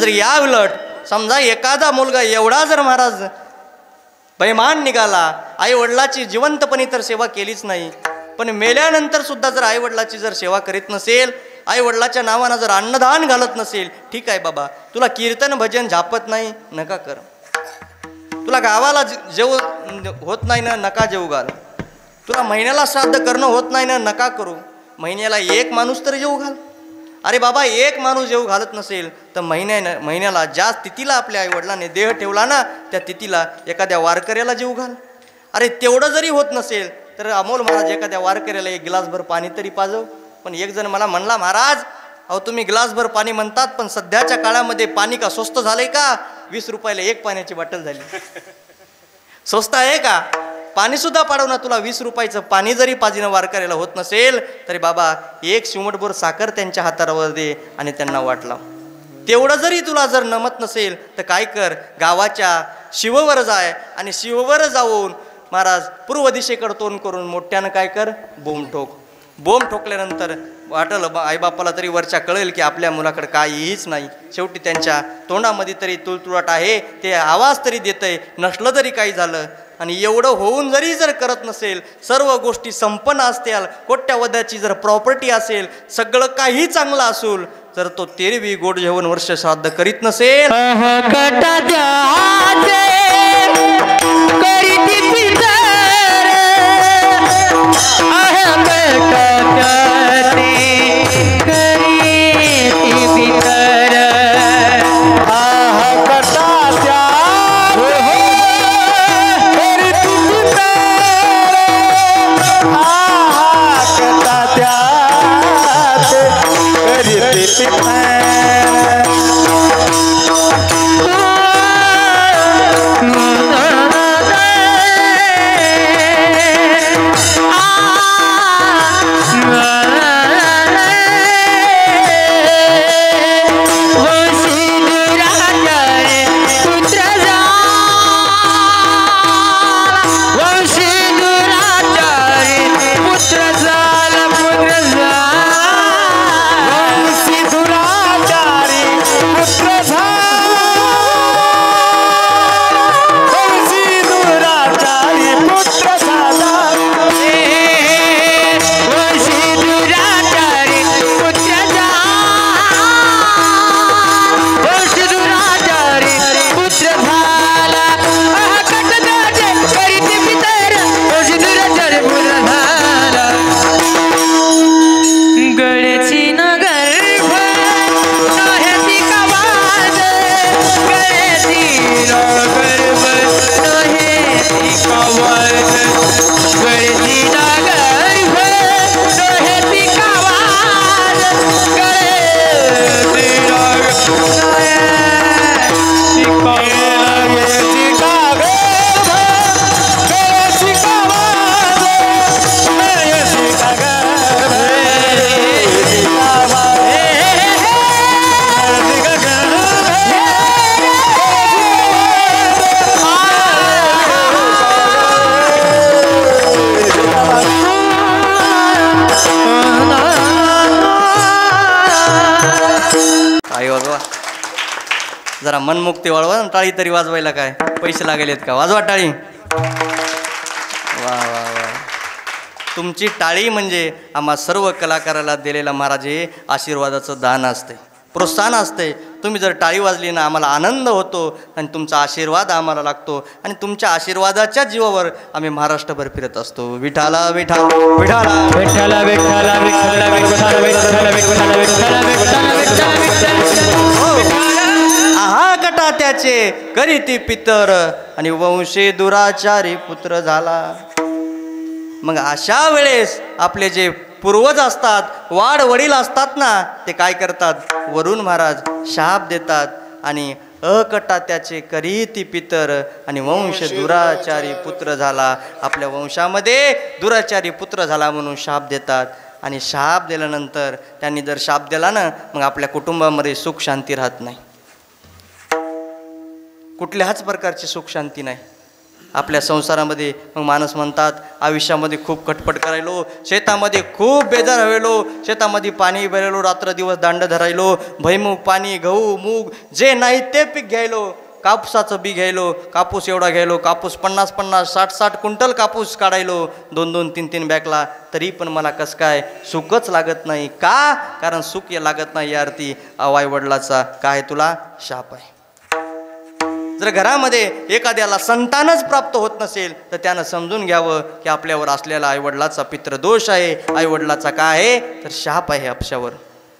जर या उलट समजा एखादा मुलगा एवढा जर महाराज बैमान निघाला, आईवडिलाची जिवंतपणी तर सेवा केलीच नाही, पण मेल्यानंतर सुद्धा जर आईवडिलाची जर सेवा करीत नसेल, आईवडिलाच्या नावानं जर अन्नदान घालत नसेल, ठीक आहे बाबा, तुला कीर्तन भजन झापत नाही नका कर. तुला गावाला जेव होत नाही ना नका जेव घाल. तुला महिन्याला श्राद्ध करणं होत नाही ना नका करू. महिन्याला एक माणूस तरी जेव घाल. अरे बाबा एक माणूस जेव घालत नसेल तर महिन्याला ज्या तिथीला आपल्या आईवडिलांनी देह ठेवला ना त्या तिथीला एखाद्या वारकऱ्याला जेव घाल. अरे तेवढं जरी होत नसेल तर अमोल महाराज एखाद्या वारकऱ्याला एक ग्लासभर पाणी तरी पाजव. पण एक जण मला म्हणला, महाराज अहो तुम्ही ग्लासभर पाणी म्हणतात, पण सध्याच्या काळामध्ये पाणी का स्वस्त झालंय का? 20 रुपयाला एक पाण्याची बाटल झाली. स्वस्त आहे का? पाणी सुद्धा पाडव ना. तुला 20 रुपयाचं पाणी जरी पाजीनं वारकऱ्याला होत नसेल तरी बाबा एक चिमटभर साखर त्यांच्या हातावर दे आणि त्यांना वाटला. तेवढं जरी तुला जर नमत नसेल तर काय कर, गावाच्या शिववर जाय आणि शिववर जाऊन महाराज पूर्व दिशेकडे तोंड करून मोठ्यानं काय कर, बोंब ठोक. बोंब ठोकल्यानंतर वाटलं आईबापाला तरी वरच्या कळेल की आपल्या मुलाकडे काहीच नाही. शेवटी त्यांच्या तोंडामध्ये तरी तुळतुळाट आहे, ते आवाज तरी देतंय, नसलं तरी काही झालं. आणि एवढं होऊन जरी जर करत नसेल, सर्व गोष्टी संपन्न असतील, कोट्यावधाची जर प्रॉपर्टी असेल, सगळं काही चांगलं असूल, जर तो तेरवी गोड जेवण वर्ष श्राद्ध करीत नसेल, जरा मनमुक्ती वाढवा टाळी तरी वाजवायला काय पैसे लागलेत का? वाजवा टाळी. वा वा वा. तुमची टाळी म्हणजे आम्हा सर्व कलाकाराला दिलेला महाराज हे आशीर्वादाचं दान असते, प्रोत्साहन असते. तुम्ही जर टाळी वाजली ना आम्हाला आनंद होतो आणि तुमचा आशीर्वाद आम्हाला लागतो आणि तुमच्या आशीर्वादाच्या जीवावर आम्ही महाराष्ट्रभर फिरत असतो. विठाला विठाला विठाला विठ्ठला विठ्ठला विठ्ठला विठ्ठला विठ्ठला विठ्ठला विठ्ठला विठ्ठला. आहा कटा त्याचे करीती पितर आणि वंशे दुराचारी पुत्र झाला. मग अशा वेळेस आपले जे पूर्वज असतात, वाड वडील असतात ना, ते काय करतात? वरून महाराज शाप देतात आणि अकटा त्याचे करीती पितर आणि वंश दुराचारी पुत्र झाला. आपल्या वंशामध्ये दुराचारी पुत्र झाला म्हणून शाप देतात. आणि शाप दिल्यानंतर त्यांनी जर शाप दिला ना, मग आपल्या कुटुंबामध्ये सुख शांती राहत नाही. कुठल्याच प्रकारची सुख शांती नाही आपल्या संसारामध्ये. मग माणूस म्हणतात आयुष्यामध्ये खूप खटपट करायलो, शेतामध्ये खूप बेजार व्हायलो, शेतामध्ये पाणी भरायलो, रात्र दिवस दांड धरायलो, भैमुग पाणी, गहू मूग जे नाही ते पीक घ्यायलो, कापसाचं बी घ्यायलो, कापूस एवढा घ्यायलो, कापूस 50-50 60-60 क्विंटल कापूस काढायलो 2-2 3-3 बॅगला, तरी पण मला कसं काय सुखच लागत नाही. का? कारण सुख हे लागत नाही या अर्थी आई वडिलाचा काय तुला शाप आहे. जर घरामध्ये एखाद्याला संतानच प्राप्त होत नसेल तर त्यानं समजून घ्यावं की आपल्यावर असलेला आईवडिलाचा पितृदोष आहे, आईवडिलाचा काय आहे तर शाप आहे आपल्यावर.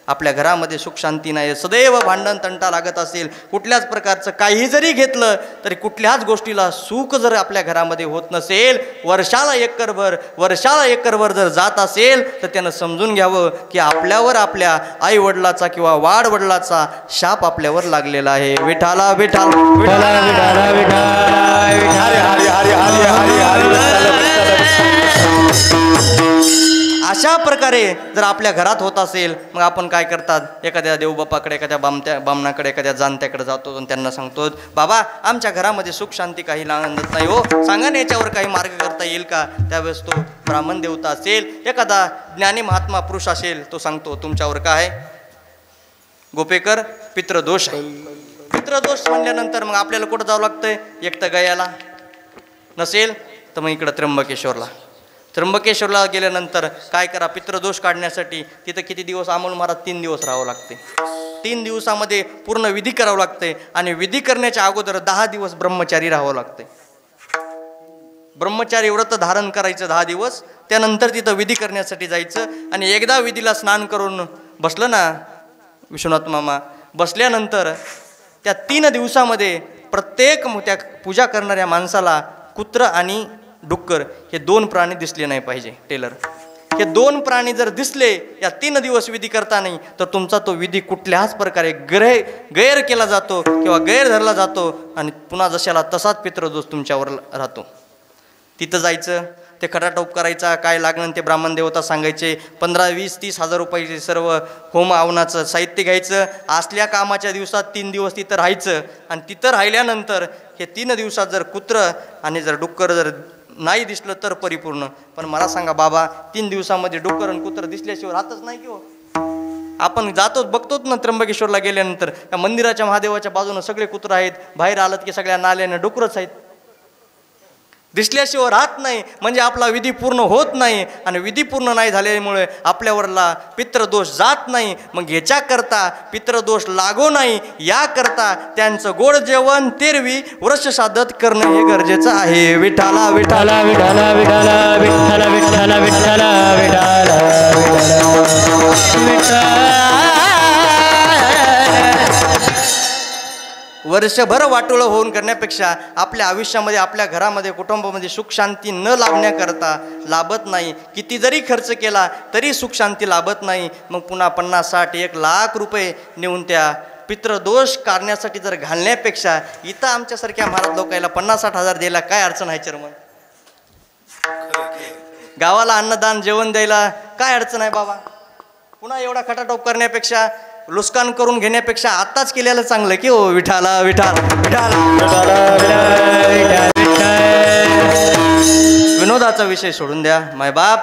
आपल्या घरामध्ये सुख शांती नाही, सदैव भांडण तंटा लागत असेल, कुठल्याच प्रकारचं काही जरी घेतलं तरी कुठल्याच गोष्टीला सुख जर आपल्या घरामध्ये होत नसेल, वर्षाला एकरभर जर जात असेल तर त्यानं समजून घ्यावं की आपल्यावर आपल्या आई वडिलाचा किंवा वाड वडिलाचा शाप आपल्यावर लागलेला आहे. विठाला विठाला विठ्ठला विठ्ठला विठ्ठला हरी हरी हरी हरी हरी हरी विठ्ठल विठ्ठल. अशा प्रकारे जर आपल्या घरात होत असेल, मग आपण काय करतात? एखाद्या देवबापाकडे, एखाद्या बामणाकडे, एखाद्या जाणत्याकडे जातो आणि त्यांना सांगतो, बाबा आमच्या घरामध्ये सुख शांती काही लागत नाही हो, सांगा ना याच्यावर काही मार्ग करता येईल का? त्यावेळेस तो ब्राह्मण देवता असेल, एखादा ज्ञानी महात्मा पुरुष असेल, तो सांगतो तुमच्यावर काय गोपेकर पितृदोष आहे. पितृदोष म्हणल्यानंतर मग आपल्याला कुठं जावं लागतंय? एक तर गयाला, नसेल तर मग इकडं त्र्यंबकेश्वरला गेल्यानंतर काय करा? पितृदोष काढण्यासाठी तिथं किती दिवस? अमोल महाराज 3 दिवस राहावं लागते. 3 दिवसामध्ये पूर्ण विधी करावं लागते आणि विधी करण्याच्या अगोदर 10 दिवस ब्रह्मचारी राहावं लागते. ब्रह्मचारी व्रत धारण करायचं 10 दिवस, त्यानंतर तिथं विधी करण्यासाठी जायचं. आणि एकदा विधीला स्नान करून बसलं ना विश्वनाथ मामा, बसल्यानंतर त्या 3 दिवसामध्ये प्रत्येक त्या पूजा करणाऱ्या माणसाला कुत्र आणि डुक्कर हे 2 प्राणी दिसले नाही पाहिजे. टेलर हे 2 प्राणी जर दिसले या 3 दिवस विधी करता नाही तर तुमचा तो विधी कुठल्याच प्रकारे गैर केला जातो किंवा गैर धरला जातो आणि पुन्हा जशाला तसाच पितृदोष तुमच्यावर राहतो. तिथं जायचं, ते खटाटोप करायचा, काय लागणं ते ब्राह्मण देवता सांगायचे, 15, 20, 30 हजार रुपयाचे सर्व होम हवनाचं साहित्य घ्यायचं. असल्या कामाच्या दिवसात 3 दिवस तिथं राहायचं आणि तिथं राहिल्यानंतर हे 3 दिवसात जर कुत्र आणि जर डुक्कर जर नाही दिसलं तर परिपूर्ण. पण मला सांगा बाबा, 3 दिवसामध्ये डुक्कर आणि कुत्र दिसल्याशिवाय राहतच नाही किंवा आपण जातोच बघतोच ना. त्र्यंबकेश्वरला गेल्यानंतर त्या मंदिराच्या महादेवाच्या बाजूनं सगळे कुत्र आहेत, बाहेर आलं की सगळ्या नाल्यानं डुकरच आहेत, दिसल्याशिवाय राहत नाही. म्हणजे आपला विधी पूर्ण होत नाही आणि विधी पूर्ण नाही झाल्यामुळे आपल्यावरला पितृदोष जात नाही. मग याच्याकरता पितृदोष लागू नाही याकरता त्यांचं गोड जेवण 13वी वर्ष साधत करणं हे गरजेचं आहे. विठाला विठाला विठ्ठला विठ्ठला विठ्ठला विठ्ठला विठ्ठला विठ्ठला. वर्षभर वाटोळं होऊन करण्यापेक्षा आपल्या आयुष्यामध्ये, आपल्या घरामध्ये, कुटुंबामध्ये सुख शांती न लाभण्याकरता लाभत नाही. किती जरी खर्च केला तरी सुख शांती लाभत नाही. मग पुन्हा 50, 60, 1 लाख रुपये नेऊन त्या पितृदोष काढण्यासाठी जर घालण्यापेक्षा इथं आमच्यासारख्या महाराज लोकायला 50-60 हजार द्यायला काय अडचण आहे चर्मन? गावाला अन्नदान जेवण द्यायला काय अडचण आहे बाबा? पुन्हा एवढा खटाटोप करण्यापेक्षा, लुस्कान करून घेण्यापेक्षा आत्ताच केलेलं चांगलं की हो. विठाला विठाला विठाला. विनोदाचा विषय सोडून द्या मायबाप.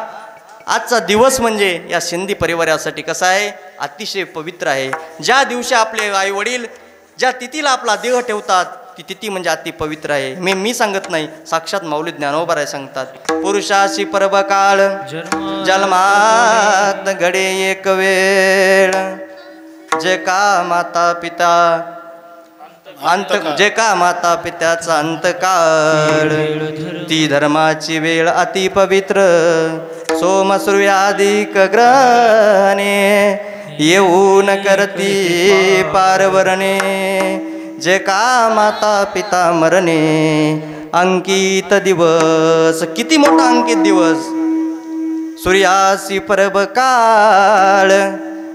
आजचा दिवस म्हणजे या सिंधी परिवारासाठी कसा आहे? अतिशय पवित्र आहे. ज्या दिवशी आपले आई वडील ज्या तिथीला आपला देह ठेवतात ती तिथी म्हणजे अति पवित्र आहे. मी सांगत नाही, साक्षात माऊली ज्ञानोबाराय सांगतात. पुरुषाशी पर्व काळ जन्मात घडे एक वेळ, जे का माता पिता जे का माता पित्याचा अंतकाळ, ती धर्माची वेळ अति पवित्र. सोम सूर्यादिक ग्रहणे येऊन करती पारवरणे, जे का माता पिता मरणे अंकित दिवस. किती मोठा अंकित दिवस. सूर्यासी परब काळ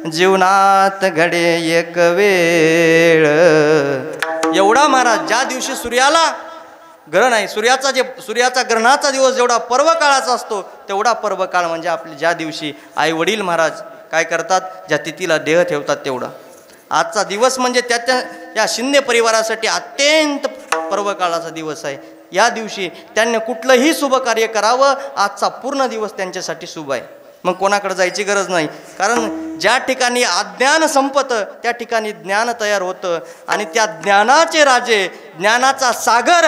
जीवनात घडे एक वेळ. एवढा महाराज ज्या दिवशी सूर्याला ग्रहण आहे, सूर्याचा ग्रहणाचा दिवस जेवढा पर्व काळाचा असतो तेवढा पर्व काळ म्हणजे आपले ज्या दिवशी आई वडील महाराज काय करतात, ज्या तिथीला देह ठेवतात तेवढा. आजचा दिवस म्हणजे या शिंदे परिवारासाठी अत्यंत पर्व काळाचा दिवस आहे. या दिवशी त्यांनी कुठलंही शुभ कार्य करावं, आजचा पूर्ण दिवस त्यांच्यासाठी शुभ आहे. मग कोणाकडे जायची गरज नाही, कारण ज्या ठिकाणी अज्ञान संपतं त्या ठिकाणी ज्ञान तयार होतं. आणि त्या ज्ञानाचे राजे, ज्ञानाचा सागर,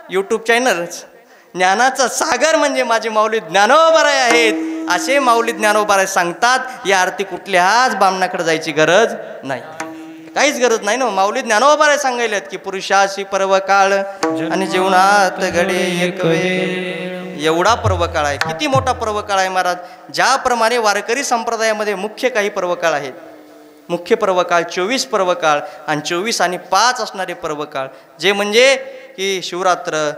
यूट्यूब चॅनल ज्ञानाचा सागर म्हणजे माझे माऊली ज्ञानोबाराय आहेत. असे माऊली ज्ञानोबाराय सांगतात. या आरती कुठल्याच बामणाकडे जायची गरज नाही, काहीच गरज नाही ना. माऊली ज्ञानोबाराय सांगायलेत की पुरुषाशी पर्व काळ आणि जीवनात घडे एक वेळ. एवढा पर्व काळ आहे. किती मोठा पर्व काळ आहे महाराज. ज्याप्रमाणे वारकरी संप्रदायामध्ये मुख्य काही पर्व काळ आहेत. मुख्य पर्व काळ 24 पर्व काळ आणि 24 आणि 5 असणारे पर्व काळ, जे म्हणजे की शिवरात्र,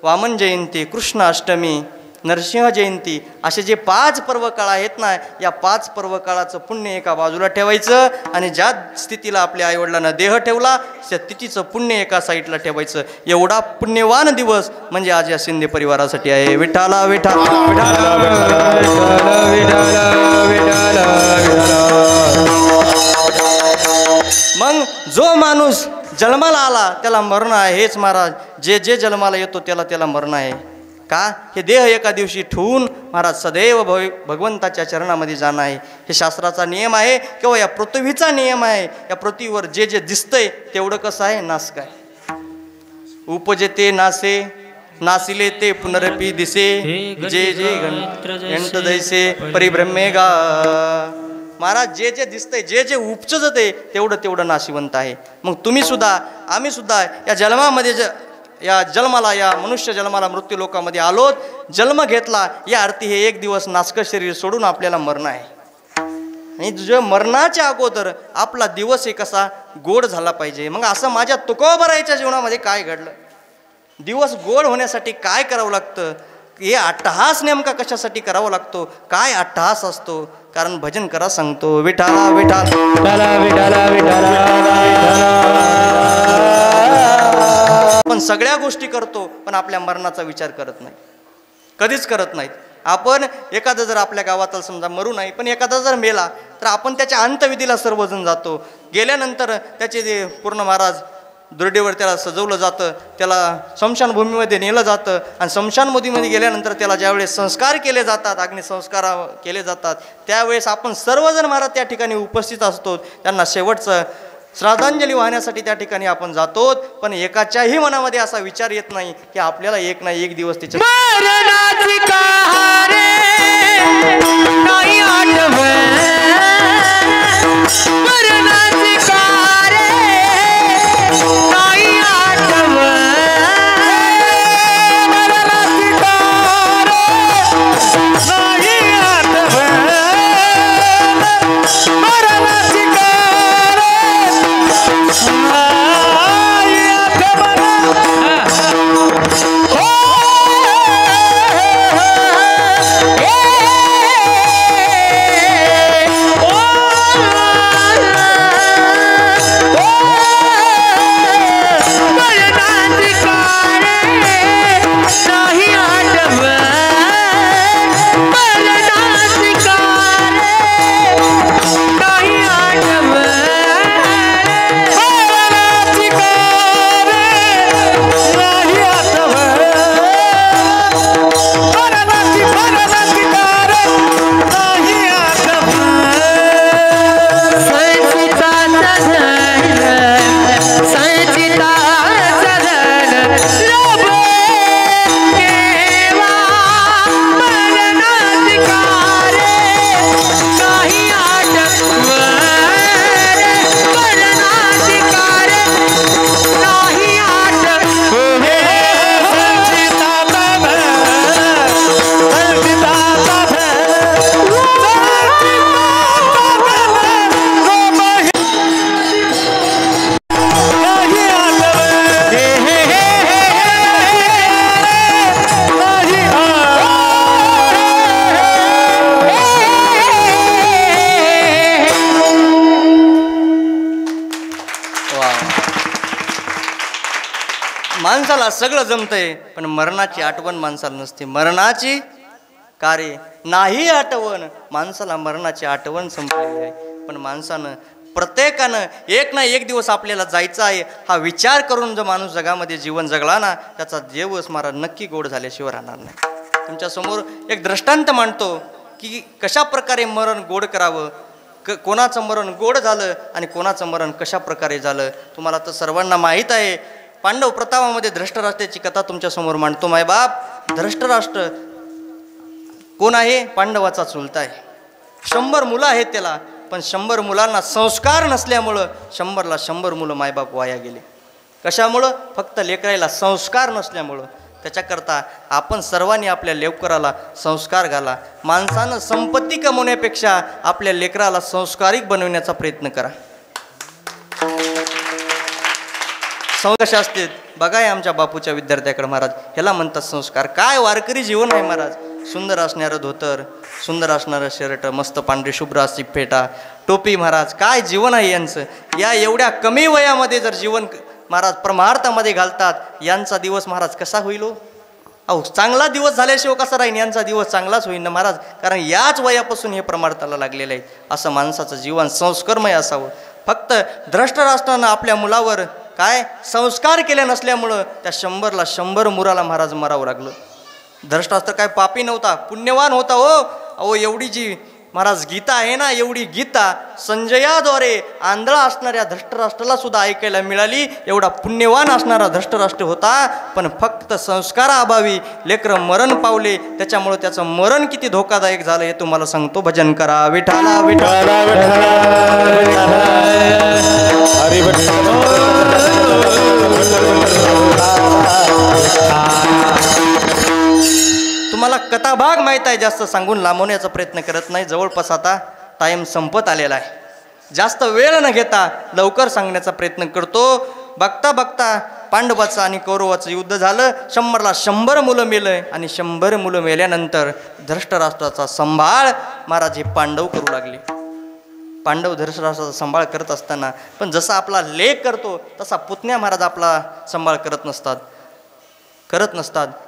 वामन जयंती, कृष्ण अष्टमी, नरसिंह जयंती, असे जे 5 पर्व काळ आहेत ना, या 5 पर्व काळाचं पुण्य एका बाजूला ठेवायचं आणि ज्या स्थितीला आपल्या आईवडिलांना देह ठेवला त्या तिथीचं पुण्य एका साईडला ठेवायचं. एवढा पुण्यवान दिवस म्हणजे आज या शिंदे परिवारासाठी आहे. विठाला विठाला मग जो माणूस जन्माला आला त्याला मरण आहे. हेच महाराज, जे जन्माला येतो त्याला मरण आहे. का? हे देह एका दिवशी ठेवून महाराज सदैव भगवंताच्या चरणामध्ये जाणं आहे. हे शास्त्राचा नियम आहे किंवा या पृथ्वीचा नियम आहे. या पृथ्वीवर जे दिसतंय तेवढं कसं आहे, नास काय. उपजे ते नासे, नासिले ते पुनरपी दिसे, जे घंट दैसे परिभ्रमे गा. महाराज जे दिसतंय, जे उपजते तेवढं नाशिवंत आहे. मग तुम्ही सुद्धा, आम्ही सुद्धा या जन्मामध्ये या मनुष्य जन्माला मृत्यू लोकामध्ये आलोत, जन्म घेतला. या अर्थी हे एक दिवस नासकं शरीर सोडून आपल्याला मरण आहे. आणि तुझ्या मरणाच्या अगोदर आपला दिवस हे कसा गोड झाला पाहिजे. मग असं माझ्या तुकोबारायच्या जीवनामध्ये काय घडलं, दिवस गोड होण्यासाठी काय करावं लागतं, हे अट्टहास नेमका कशासाठी करावा लागतो, काय अट्टहास असतो. कारण भजन करा सांगतो, विठाला विठाला विठाला विठाला. आपण सगळ्या गोष्टी करतो पण आपल्या मरणाचा विचार करत नाही, कधीच करत नाहीत. आपण एखादं जर आपल्या गावात समजा मरू नाही, पण एखादा जर मेला तर आपण त्याच्या अंत्यविधीला सर्वजण जातो. गेल्यानंतर त्याचे पूर्ण महाराज दुर्डेवर त्याला सजवलं जातं, त्याला स्मशानभूमीमध्ये नेलं जातं. आणि स्मशानभूमीमध्ये गेल्यानंतर त्याला ज्यावेळेस संस्कार केले जातात, अग्निसंस्कार केले जातात, त्यावेळेस आपण सर्वजण महाराज त्या ठिकाणी उपस्थित असतो. त्यांना शेवटचं श्रद्धांजली वाहण्यासाठी त्या ठिकाणी आपण जातो. पण एकाच्याही मनामध्ये असा विचार येत नाही की आपल्याला एक ना एक दिवस तिच्या मरणाची कहाणी नाही आठवण, मरणाची कहाणी नाही आठवण, मरणाची कहाणी नाही आठवण, मरणाची माणसाला सगळं जमतंय, पण मरणाची आठवण माणसाला नसते. मरणाची कार्य नाही आठवण, माणसाला मरणाची आठवण संपलेली आहे. पण माणसानं प्रत्येकानं एक ना एक दिवस आपल्याला जायचं आहे हा विचार करून जर माणूस जगामध्ये जीवन जगला ना, त्याचा दिवस महाराज नक्की गोड झाल्याशिवाय राहणार नाही. तुमच्यासमोर एक दृष्टांत मांडतो की कशा प्रकारे मरण गोड करावं, कोणाचं मरण गोड झालं आणि कोणाचं मरण कशा प्रकारे झालं. तुम्हाला तर सर्वांना माहीत आहे. पांडव प्रतापामध्ये धृष्टराष्ट्राची कथा तुमच्यासमोर मांडतो. मायबाप धृष्टराष्ट्र कोण आहे? पांडवाचा चुलता आहे. 100 मुलं आहेत त्याला, पण 100 मुलांना संस्कार नसल्यामुळं 100ला 100 मुलं मायबाप वाया गेले. कशामुळं? फक्त लेकराला संस्कार नसल्यामुळं. त्याच्याकरता आपण सर्वांनी आपल्या लेकराला संस्कार घाला. माणसानं संपत्ती कमवण्यापेक्षा आपल्या लेकराला संस्कारिक बनवण्याचा प्रयत्न करा. कशा असते बघा आहे आमच्या बापूच्या विद्यार्थ्याकडे महाराज, ह्याला म्हणतात संस्कार. काय वारकरी जीवन आहे महाराज. सुंदर असणारं धोतर, सुंदर असणारं शर्ट, मस्त पांढरी शुभ्र अशी फेटा, टोपी. महाराज काय जीवन आहे यांचं. या एवढ्या कमी वयामध्ये जर जीवन महाराज परमार्थामध्ये घालतात, यांचा दिवस महाराज कसा होईल हो? अहो चांगला दिवस झाल्याशिवाय कसा राहील? यांचा दिवस चांगलाच होईल ना महाराज, कारण याच वयापासून हे परमार्थाला लागलेलं आहे. असं माणसाचं जीवन संस्कारमय असावं. फक्त धृष्टराष्ट्रानं आपल्या मुलावर काय संस्कार केले नसल्यामुळं त्या 100ला 100 मुलाला महाराज मरावं लागलं. धृष्टराष्ट्र काय पापी नव्हता, पुण्यवान होता हो. अहो एवढी जी महाराज गीता आहे ना, एवढी गीता संजयाद्वारे आंधळा असणाऱ्या धृष्टराष्ट्राला सुद्धा ऐकायला मिळाली. एवढा पुण्यवान असणारा धृष्टराष्ट्र होता, पण फक्त संस्काराअभावी लेकरं मरण पावले. त्याच्यामुळे त्याचं मरण किती धोकादायक झालं हे तुम्हाला सांगतो. भजन करा विठाला विठाला हरी तुम्हाला कथाभाग माहीत आहे. जास्त सांगून लांबवण्याचा प्रयत्न करत नाही. जवळपास आता टाईम संपत आलेला आहे. जास्त वेळ न घेता लवकर सांगण्याचा प्रयत्न करतो. बघता बघता पांडवाचं आणि कौरवाचं युद्ध झालं. 100ला 100 मुलं मेलं आणि 100 मुलं मेल्यानंतर धृष्टराष्ट्राचा सांभाळ महाराज हे पांडव करू लागले. पांडव धृष्टराष्ट्राचा सांभाळ करत असताना पण जसा आपला लेक करतो तसा पुतण्या महाराज आपला सांभाळ करत नसतात.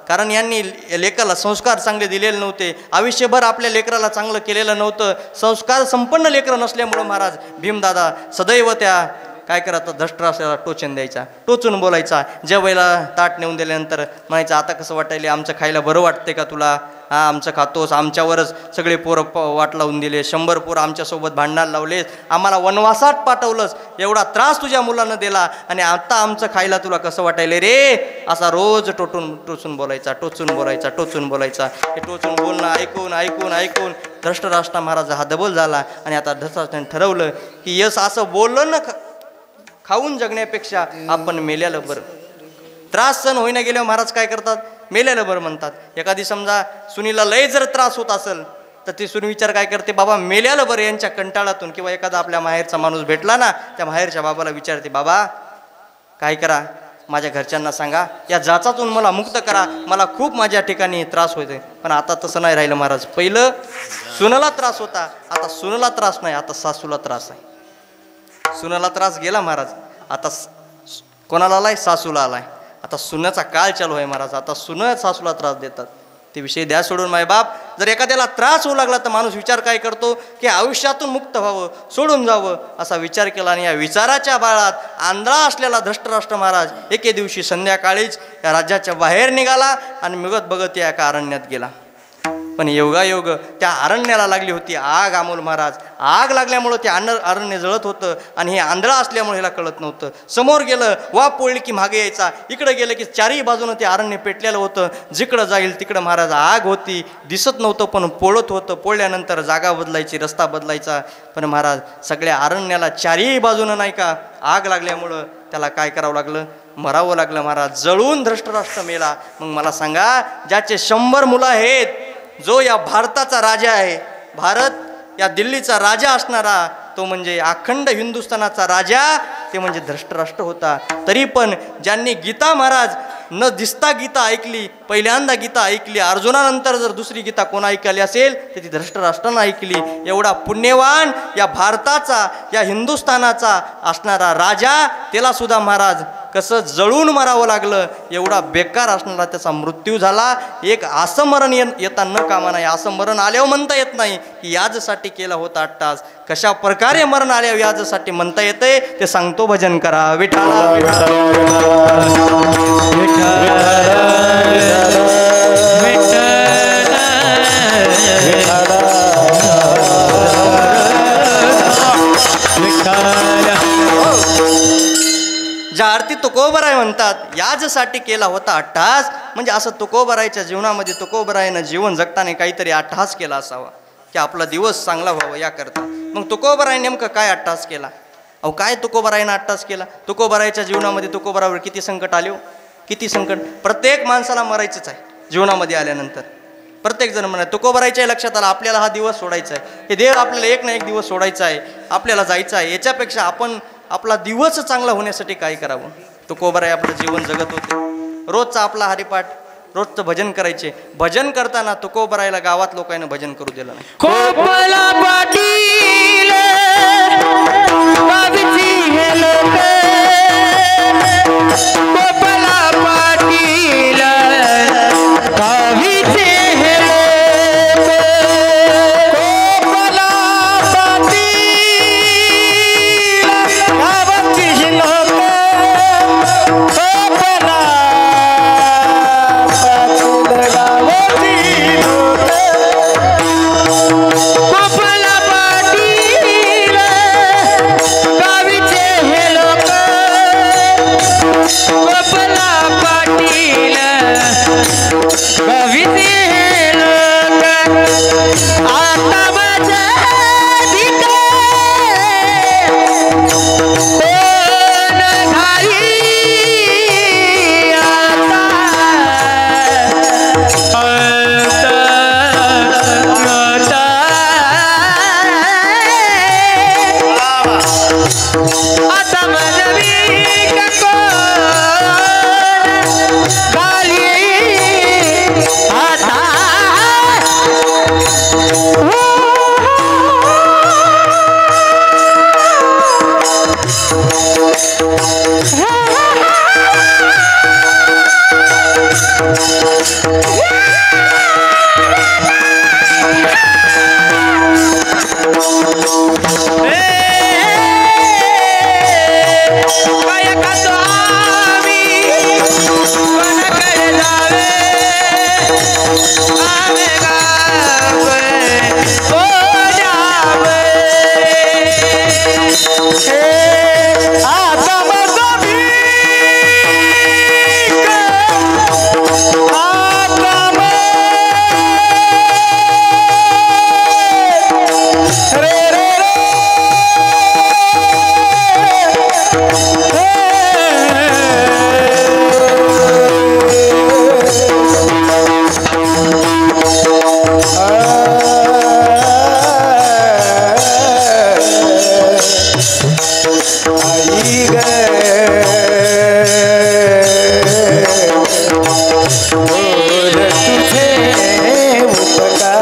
कारण यांनी लेकराला संस्कार चांगले दिलेले नव्हते. आयुष्यभर आपल्या लेकराला चांगलं केलेलं नव्हतं. संस्कार संपन्न लेकरं नसल्यामुळं महाराज भीमदादा सदैव त्या काय करायचं धृष्टराष्ट्राला टोचन द्यायचा, टोचून बोलायचा. ज्या वेळेला ताट नेऊन दिल्यानंतर म्हणायचं आता कसं वाटायले, आमचं खायला बरं वाटते का तुला? हां आमचं खातोस, आमच्यावरच सगळे पोरं वाट लावून दिले, 100 पोरं आमच्यासोबत भांडणाला लावलेस, आम्हाला वनवासात पाठवलंस, एवढा त्रास तुझ्या मुलानं दिला आणि आता आमचं खायला तुला कसं वाटायले रे? असा रोज टोचून बोलायचा. हे टोचून बोलणं ऐकून धृष्टराष्ट्र महाराज हा दबल झाला. आणि आता धृष्टराष्ट्राने ठरवलं की यस असं बोललं ना, खाऊन जगण्यापेक्षा आपण मेल्याला बरं. त्रास सहन होईना गेल्यावर महाराज काय करतात? मेल्याला बरं म्हणतात. एखादी समजा सुनीला लय जर त्रास होत असेल तर ती सुनी विचार काय करते? बाबा मेल्याला बरं यांच्या कंटाळातून. किंवा एखादा आपल्या माहेरचा माणूस भेटला ना, त्या माहेरच्या बाबाला विचारते, बाबा काय करा, माझ्या घरच्यांना सांगा या जाचातून मला मुक्त करा, मला खूप माझ्या ठिकाणी त्रास होते. पण आता तसं नाही राहिलं महाराज. पहिलं सुनाला त्रास होता, आता सुनाला त्रास नाही, आता सासूला त्रास आहे. सुनाला त्रास गेला महाराज, आता कोणाला आलाय? सासूला आलाय. आता सुनाचा काळ चालू आहे महाराज. आता सुनं सासूला त्रास देतात. ते विषय द्या सोडून. मायबाप जर एखाद्याला त्रास होऊ लागला तर माणूस विचार काय करतो की आयुष्यातून मुक्त व्हावं, सोडून जावं असा विचार केला. आणि या विचाराच्या बाळात आंधळा असलेला धृष्टराष्ट्र महाराज एके दिवशी संध्याकाळीच या राज्याच्या बाहेर निघाला आणि बघत या एका अरण्यात गेला. पण योगायोग त्या अरण्याला लागली होती आग. अमोल महाराज आग लागल्यामुळं ते अरण्य जळत होतं आणि हे आंधळा असल्यामुळे ह्याला कळत नव्हतं. समोर गेलं वाफ पोळली की मागे यायचा, इकडं गेलं की चारही बाजूनं ते अरण्य पेटलेलं होतं. जिकडं जाईल तिकडं महाराज आग होती, दिसत नव्हतं पण पोळत होतं. पोळल्यानंतर जागा बदलायची, रस्ता बदलायचा. पण महाराज सगळ्या अरण्याला चारही बाजूनं नाही का आग लागल्यामुळं त्याला काय करावं लागलं? मरावं लागलं महाराज. जळून धृष्टराष्ट्र मेला. मग मला सांगा, ज्याचे 100 मुलं आहेत, जो या भारताचा राजा आहे, भारत या दिल्लीचा राजा असणारा, तो म्हणजे अखंड हिंदुस्थानाचा राजा, ते म्हणजे धृष्टराष्ट्र होता. तरी पण ज्यांनी गीता महाराज न दिसता गीता ऐकली, पहिल्यांदा गीता ऐकली. अर्जुनानंतर जर दुसरी गीता कोण ऐकली असेल तर ती धृष्टराष्ट्रानं ऐकली. एवढा पुण्यवान या भारताचा, या हिंदुस्थानाचा असणारा राजा, त्याला सुद्धा महाराज कसं जळून मारावं लागलं. एवढा बेकार असणारा त्याचा मृत्यू झाला. एक असं मरण येता न कामा नाही. असं मरण आल्यावर म्हणता येत नाही की याजसाठी केला होता 8 तास. कशा प्रकारे मरण आल्यावर याजसाठी म्हणता येते ते सांगतो. भजन करा विठाला ज्या आरती तुकोबराय म्हणतात, याजसाठी केला होता अट्टहास. म्हणजे असं तुकोबरायच्या जीवनामध्ये तुकोबरायनं जीवन जगताना काहीतरी अट्टहास केला असावा की आपला दिवस चांगला व्हावा याकरता. मग तुकोबराय नेमकं काय अट्टहास केला? अहो काय तुकोबरायनं अट्टहास केला? तुकोबरायच्या जीवनामध्ये तुकोबरावर किती संकट आले हो, किती संकट. प्रत्येक माणसाला मरायचंच आहे जीवनामध्ये आल्यानंतर. प्रत्येक जण म्हणा तुकोबरायच्या लक्षात आला आपल्याला हा दिवस सोडायचा आहे. हे देव आपल्याला एक ना एक दिवस सोडायचा आहे, आपल्याला जायचं आहे. याच्यापेक्षा आपण आपला दिवस चांगला होण्यासाठी काय करावं? तुकोबराय आपलं जीवन जगत होते. रोजचा आपला हरिपाठ, रोजचं भजन करायचे. भजन करताना तुकोबरायला गावात लोकांना भजन करू दिलं नाही. कोपला पाटील बाबीची हे लोक, कोपला पाटील बाबीचे हे लोक, कोपला पाटील बाबीची हे लोक, कोपला कोपला पाटील गावीचे हे लोक, कोपला पाटील गावीचे हे लोक. आता माझ्या दिके कोण घाई आता आता मनवी गाली आता काय खातो आम्ही कोणाकडे जावे, आम्ही गावे कोणावे. आता माझा भीक आता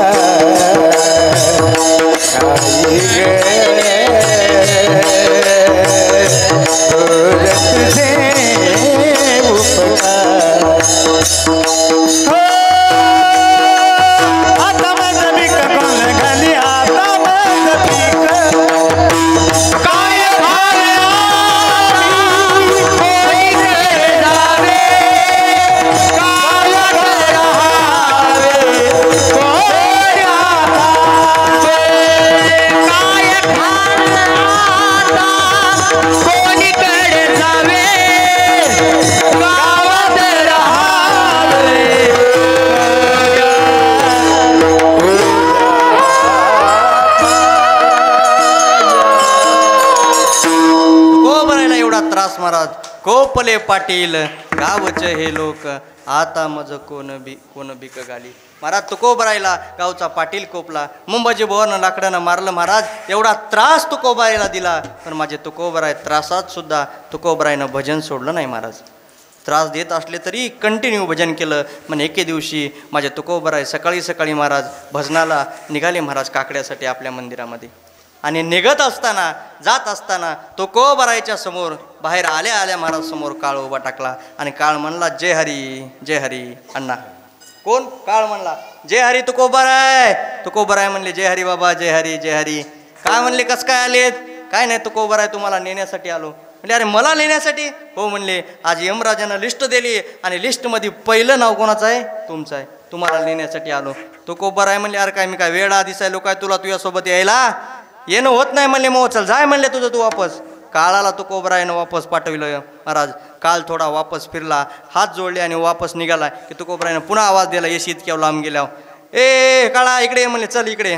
रे रे महाराज. कोपले पाटील गावचे हे लोक, आता मज कोण बिक गाली. महाराज तुकोबरायला गावचा पाटील कोपला, मुंबाजी बोरनं लाकडानं मारलं. महाराज एवढा त्रास तुकोबरायला दिला, पण माझे तुकोबराय त्रासात सुद्धा तुकोबरायनं भजन सोडलं नाही. महाराज त्रास देत असले तरी कंटिन्यू भजन केलं. म्हणे एके दिवशी माझे तुकोबराय सकाळी सकाळी महाराज भजनाला निघाले महाराज काकड्यासाठी आपल्या मंदिरामध्ये. आणि निघत असताना जात असताना तुकोबरायच्या समोर बाहेर आल्या आल्या महाराज समोर काळ उभा टाकला आणि काळ म्हणला जय हरी जय हरी. अण्णा कोण? काळ म्हणला जय हरी तुकोबराय. तुकोबराय म्हणले जय हरी बाबा जय हरी जय हरी. काय म्हणले कस काय आलेत? काय नाही तुकोबराय तुम्हाला नेण्यासाठी आलो. म्हणजे अरे मला नेण्यासाठी? हो म्हणले आज यमराजानं लिस्ट दिली आणि लिस्टमध्ये पहिलं नाव कोणाचं आहे? तुमचं आहे. तुम्हाला नेण्यासाठी आलो. तुकोबराय म्हणले अरे काय मी काय वेळा दिसायलो काय तुला तुझ्यासोबत यायला? येणं होत नाही म्हणले. मग चल जाय म्हणले तुझं तू वापस. काळाला तुकोबरायनं वापस पाठविलं महाराज. काळ थोडा वापस फिरला, हात जोडले आणि वापस निघाला की तुकोबरायनं पुन्हा आवाज दिला येशी इतक्या लांब गेल्यावर. ए काळा इकडे म्हणले. चल इकडे.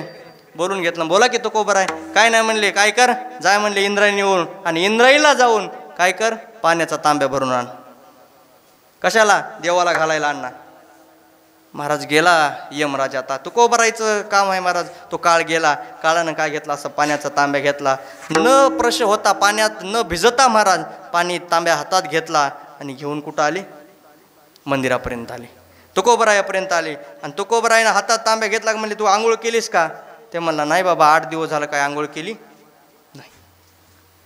बोलून घेतलं. बोला की तुकोबराय. काय नाही म्हणले. काय कर? जाय म्हणले इंद्रायणीवरून आणि इंद्रायणीला जाऊन काय कर? पाण्याचा तांब्या भरून आण. कशाला? देवाला घालायला आणणार. महाराज गेला यमराजा. आता तुकोबरायचं काम आहे महाराज. तो काळ गेला. काळानं काय घेतला? असं पाण्याचा तांब्या घेतला. न प्रश होता पाण्यात न भिजता महाराज पाणी तांब्या हातात घेतला आणि घेऊन कुठं आले? मंदिरापर्यंत आले. तुकोबरायापर्यंत आले आणि तुकोबरायानं हातात तांब्या घेतला. म्हणले तू आंघोळ केलीस का? ते म्हणला नाही बाबा 8 दिवस झालं काय आंघोळ केली नाही.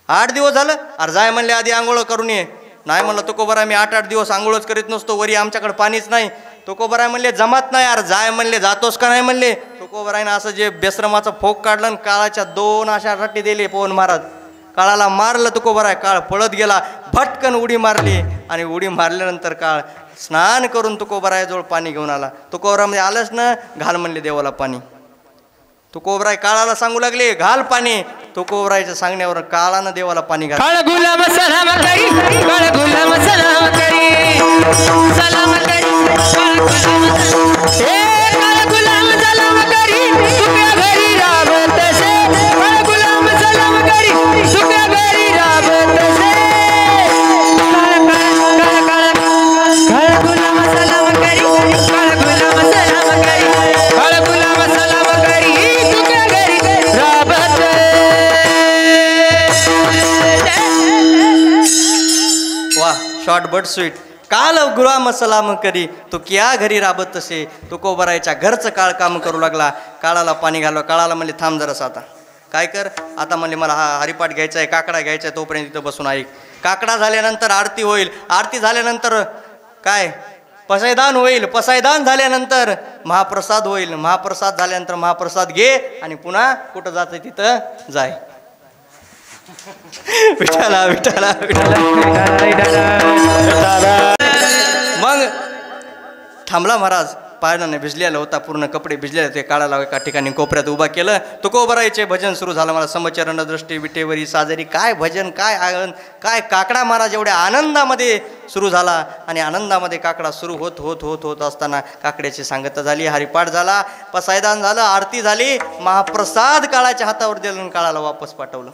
8 दिवस झालं? अरे जाय म्हणले आधी आंघोळ करून ये. नाही म्हणलं तुकोबराय मी 8 दिवस आंघोळच करीत नसतो. वरी आमच्याकडे पाणीच नाही. तुकोबराय म्हणले जमात नाही. अरे जाय म्हणले. जातोस का नाही म्हणले. तुकोबरायनं असं जे बेश्रमाचं फोक काढलं आणि काळाच्या 2 अशा रट्टी दिले पवन महाराज. काळाला मारलं तुकोबराय. काळ पळत गेला. भटकन उडी मारली आणि उडी मारल्यानंतर काळ स्नान करून तुकोबरायाजवळ पाणी घेऊन आला. तुकोबरामध्ये आलंच ना घाल म्हणले देवाला पाणी. तुकोबराय काळाला सांगू लागले घाल पाणी. तुकोबरायच्या सांगण्यावर काळानं देवाला पाणी घाल. काळ गुलाम सलाम करी, काळ गुलाम सलाम करी, सलाम करी, काळ गुलाम हे काळ गुलाम सलाम करी, तुझ्या घरी राबत से. काळ गुलाम सलाम करी, तुझ्या घरी राबत से. काळ काळ काळ काळ गुलाम सलाम करी, काळ गुलाम सलाम करी, काळ गुलाम सलाम करी, तुझ्या घरी राबत. वाह शॉर्ट बट स्वीट. काल गुलाम सलाम करी तो क्या घरी राबत असे. तुकोबरायच्या घरचं काळ काम करू लागला. काळाला पाणी घालवा. काळाला म्हणले थांब जरासं आता काय कर. आता म्हणले मला हा हरिपाठ घ्यायचा आहे, काकडा घ्यायचा आहे, तोपर्यंत तिथं बसून ऐक. काकडा झाल्यानंतर आरती होईल. आरती झाल्यानंतर काय पसायदान होईल. पसायदान झाल्यानंतर महाप्रसाद होईल. महाप्रसाद झाल्यानंतर महाप्रसाद घे आणि पुन्हा कुठं जातं तिथं जाय. विठाला विठाला विठाला. मग थांबला महाराज. पाण्याने भिजलेला होता. पूर्ण कपडे भिजलेले होते. काळाला एका ठिकाणी कोपऱ्यात उभा केलं. तुकोबरायचे भजन सुरू झालं. मला समचरण दृष्टी विटेवरी साजरी. काय भजन, काय आनंद, काय काकडा महाराज एवढ्या आनंदामध्ये सुरू झाला. आणि आनंदामध्ये काकडा सुरू होत होत होत होत असताना काकड्याची सांगता झाली. हरिपाठ झाला. पसायदान झालं. आरती झाली. महाप्रसाद काळाच्या हातावर दिलं आणि काळाला वापस पाठवलं.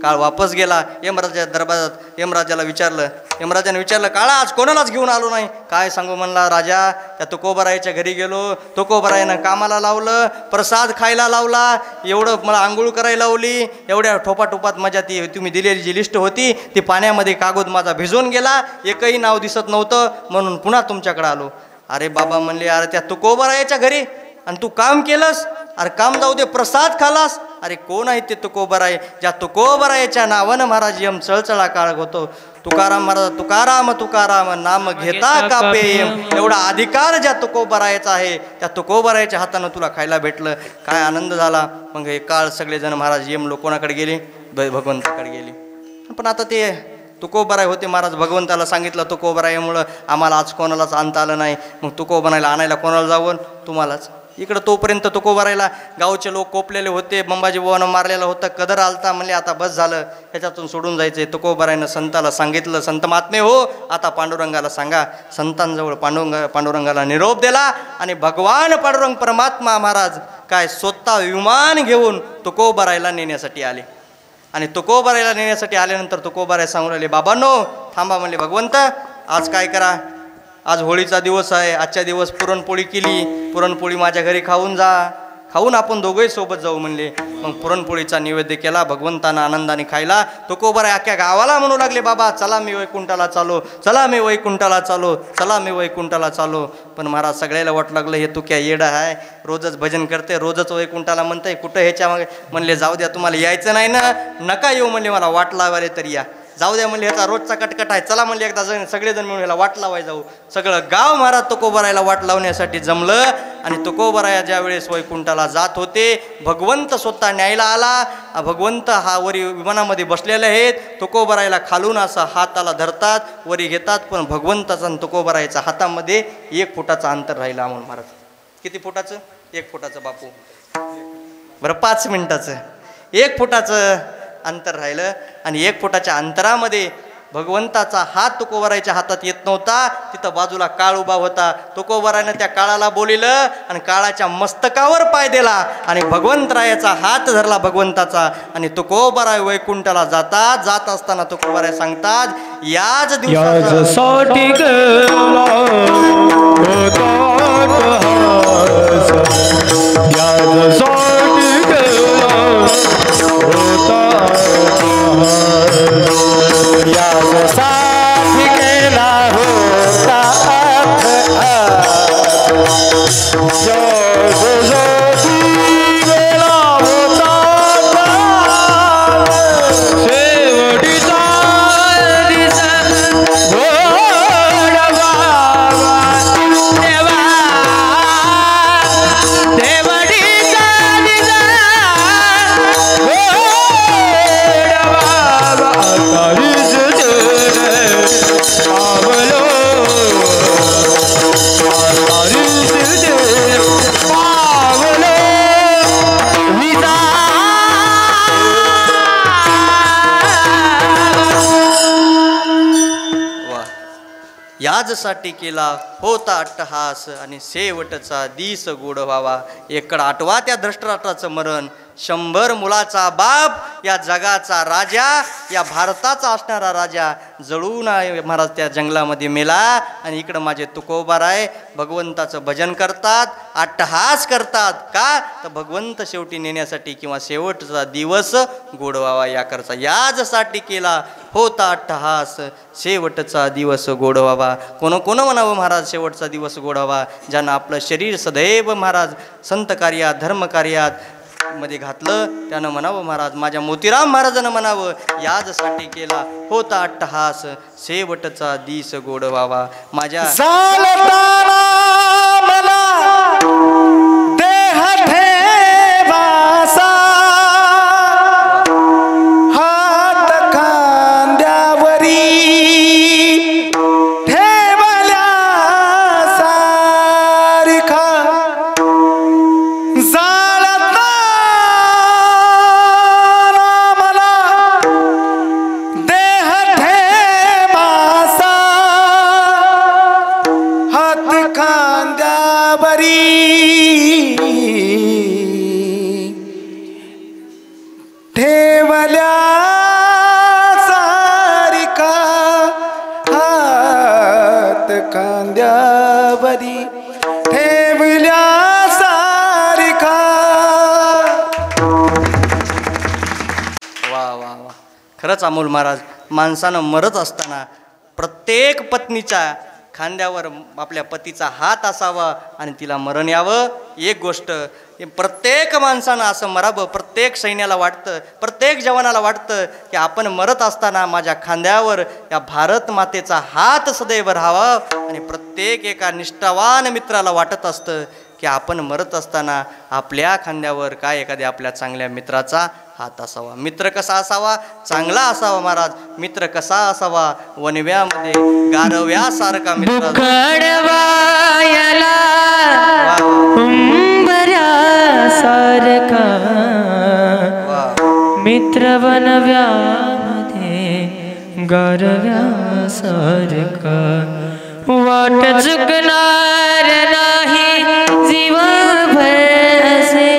काळ वापस गेला. यमराजा दरबारात यमराजाला विचारलं. यमराजाने विचारलं काळा आज कोणालाच घेऊन आलो नाही. काय सांगू म्हणला राजा. त्या तुकोबरायच्या घरी गेलो. तुकोबरायनं कामाला लावलं. प्रसाद खायला लावला. एवढं मला आंघोळ करायला लावली. एवढ्या ठोपाठोपात माझ्या ती तुम्ही दिलेली जी लिस्ट होती ती पाण्यामध्ये कागद माझा भिजून गेला. एकही नाव दिसत नव्हतं म्हणून पुन्हा तुमच्याकडे आलो. अरे बाबा म्हणले अरे त्या तुकोबरायच्या घरी आणि तू काम केलंस. अरे काम जाऊ दे प्रसाद खालास. अरे कोण आहे ते तुकोबराय. ज्या तुकोबरायच्या नावानं महाराज यम चळचळा काळ होतो. तुकाराम महाराज तुकाराम तुकाराम नाम घेता का पेयम. एवढा अधिकार ज्या तुकोबरायचा आहे त्या तुकोबरायच्या हातानं तुला खायला भेटलं. काय आनंद झाला. मग हे काळ सगळेजण महाराज यम लोक कोणाकडे गेले. भगवंताकडे गेले. पण आता ते तुकोबराय होते महाराज. भगवंताला सांगितलं तुकोबरायामुळं आम्हाला आज कोणालाच आणता आलं नाही. मग तुकोबरायला आणायला कोणाला जावं. तुम्हालाच. इकडं तोपर्यंत तुकोबरायला गावचे लोक कोपलेले होते. बंबाजी बुवानं मारलेलं होतं. कदर आलता. म्हणले आता बस झालं ह्याच्यातून सोडून जायचे. तुकोबरायनं संताला सांगितलं संत महात्मे हो आता पांडुरंगाला सांगा. संतांजवळ पांडुरंगाला निरोप दिला आणि भगवान पांडुरंग परमात्मा महाराज काय स्वतः विमान घेऊन तुकोबरायला नेण्यासाठी आले. आणि तुकोबरायला नेण्यासाठी आल्यानंतर तुकोबराय सांगून राहिले बाबांनो थांबा. म्हणले भगवंत आज काय करा. आज होळीचा दिवस आहे. आजच्या दिवस पुरणपोळी केली. पुरणपोळी माझ्या घरी खाऊन जा. खाऊन आपण दोघंही सोबत जाऊ म्हणले. मग पुरणपोळीचा नैवेद्य केला, भगवंतांना आनंदाने खायला. तुकोबराय अख्ख्या गावाला म्हणू लागले, बाबा चला मी वैकुंठाला चालो, चला मी वैकुंठाला चालो, चला मी वैकुंठाला चालो. पण महाराज सगळ्याला वाट लागलं हे तू क्या येडा आहे, रोजच भजन करते, रोजच वैकुंठाला म्हणताय, कुठं ह्याच्या मागे. म्हणले जाऊ द्या, तुम्हाला यायचं नाही ना, नका येऊ म्हणले, मला वाट लावायला तरी या. जाऊ द्या म्हणले, ह्याचा रोजचा कटकट आहे, चला म्हणले एकदा सगळेजण मिळून ह्याला वाट लावाय जाऊ. सगळं गाव महाराज तुकोबरायला वाट लावण्यासाठी जमलं. आणि तुकोबराया ज्या वेळेस वैकुंठाला जात होते, भगवंत स्वतः न्यायला आला. भगवंत हा वरी विमानामध्ये बसलेले आहेत. तुकोबरायला खालून असं हाताला धरतात, वरी घेतात. पण भगवंताचा आणि तुकोबरायाच्या हातामध्ये 1 फुटाचं अंतर राहिलं. अमोल महाराज किती फुटाचं? 1 फुटाचं बापू, बरं 5 मिनिटाचं 1 फुटाचं अंतर राहिलं. आणि 1 फुटाच्या अंतरामध्ये भगवंताचा हात तुकोबरायच्या हातात येत नव्हता. तिथं बाजूला काळ उभा होता. तुकोबरायनं त्या काळाला बोलिलं आणि काळाच्या मस्तकावर पाय दिला आणि भगवंतरायाचा हात धरला भगवंताचा. आणि तुकोबराय वैकुंठाला जात असताना तुकोबराय सांगतात, याच दिवसासाठी याजसाठी केला होता अट्टहास आणि शेवटचा दिस गोड व्हावा. एकड आठवा त्या धृष्टराष्ट्राचं मरण, 100 मुलाचा बाप, या जगाचा राजा, या भारताचा असणारा राजा जळून महाराज त्या जंगलामध्ये मेला. आणि इकडं माझे तुकोबराय भगवंताचं भजन करतात, अट्टहास करतात. का तर भगवंत शेवटी नेण्यासाठी किंवा शेवटचा दिवस गोड व्हावा याकरता. याजसाठी केला होता अट्टहास, शेवटचा दिवस गोड व्हावा. कोण म्हणावं महाराज शेवटचा दिवस गोड व्हावा? ज्यानं आपलं शरीर सदैव महाराज संत कार्यात धर्मकार्यात मध्ये घातलं, त्यानं म्हणावं महाराज, माझ्या मोतीराम महाराजानं म्हणावं, याजसाठी केला होता अट्टहास, शेवटचा दिस गोड व्हावा. माझ्या खरंच अमोल महाराज, माणसानं मरत असताना प्रत्येक पत्नीच्या खांद्यावर आपल्या पतीचा हात असावा आणि तिला मरण यावं. एक गोष्ट प्रत्येक माणसानं असं मरावं. प्रत्येक सैन्याला वाटतं, प्रत्येक जवानाला वाटतं की आपण मरत असताना माझ्या खांद्यावर या भारत मातेचा हात सदैव राहावा. आणि प्रत्येक एका निष्ठावान मित्राला वाटत असतं की आपण मरत असताना आपल्या खांद्यावर काय एखाद्या आपल्या चांगल्या मित्राचा हात असावा. मित्र कसा असावा? चांगला असावा महाराज. मित्र कसा असावा? वनव्यामध्ये गारव्यासारखा मित्र. मित्र वनव्यामध्ये गारव्यासारखा, वाट चुकणार नाही जीवनभर असे,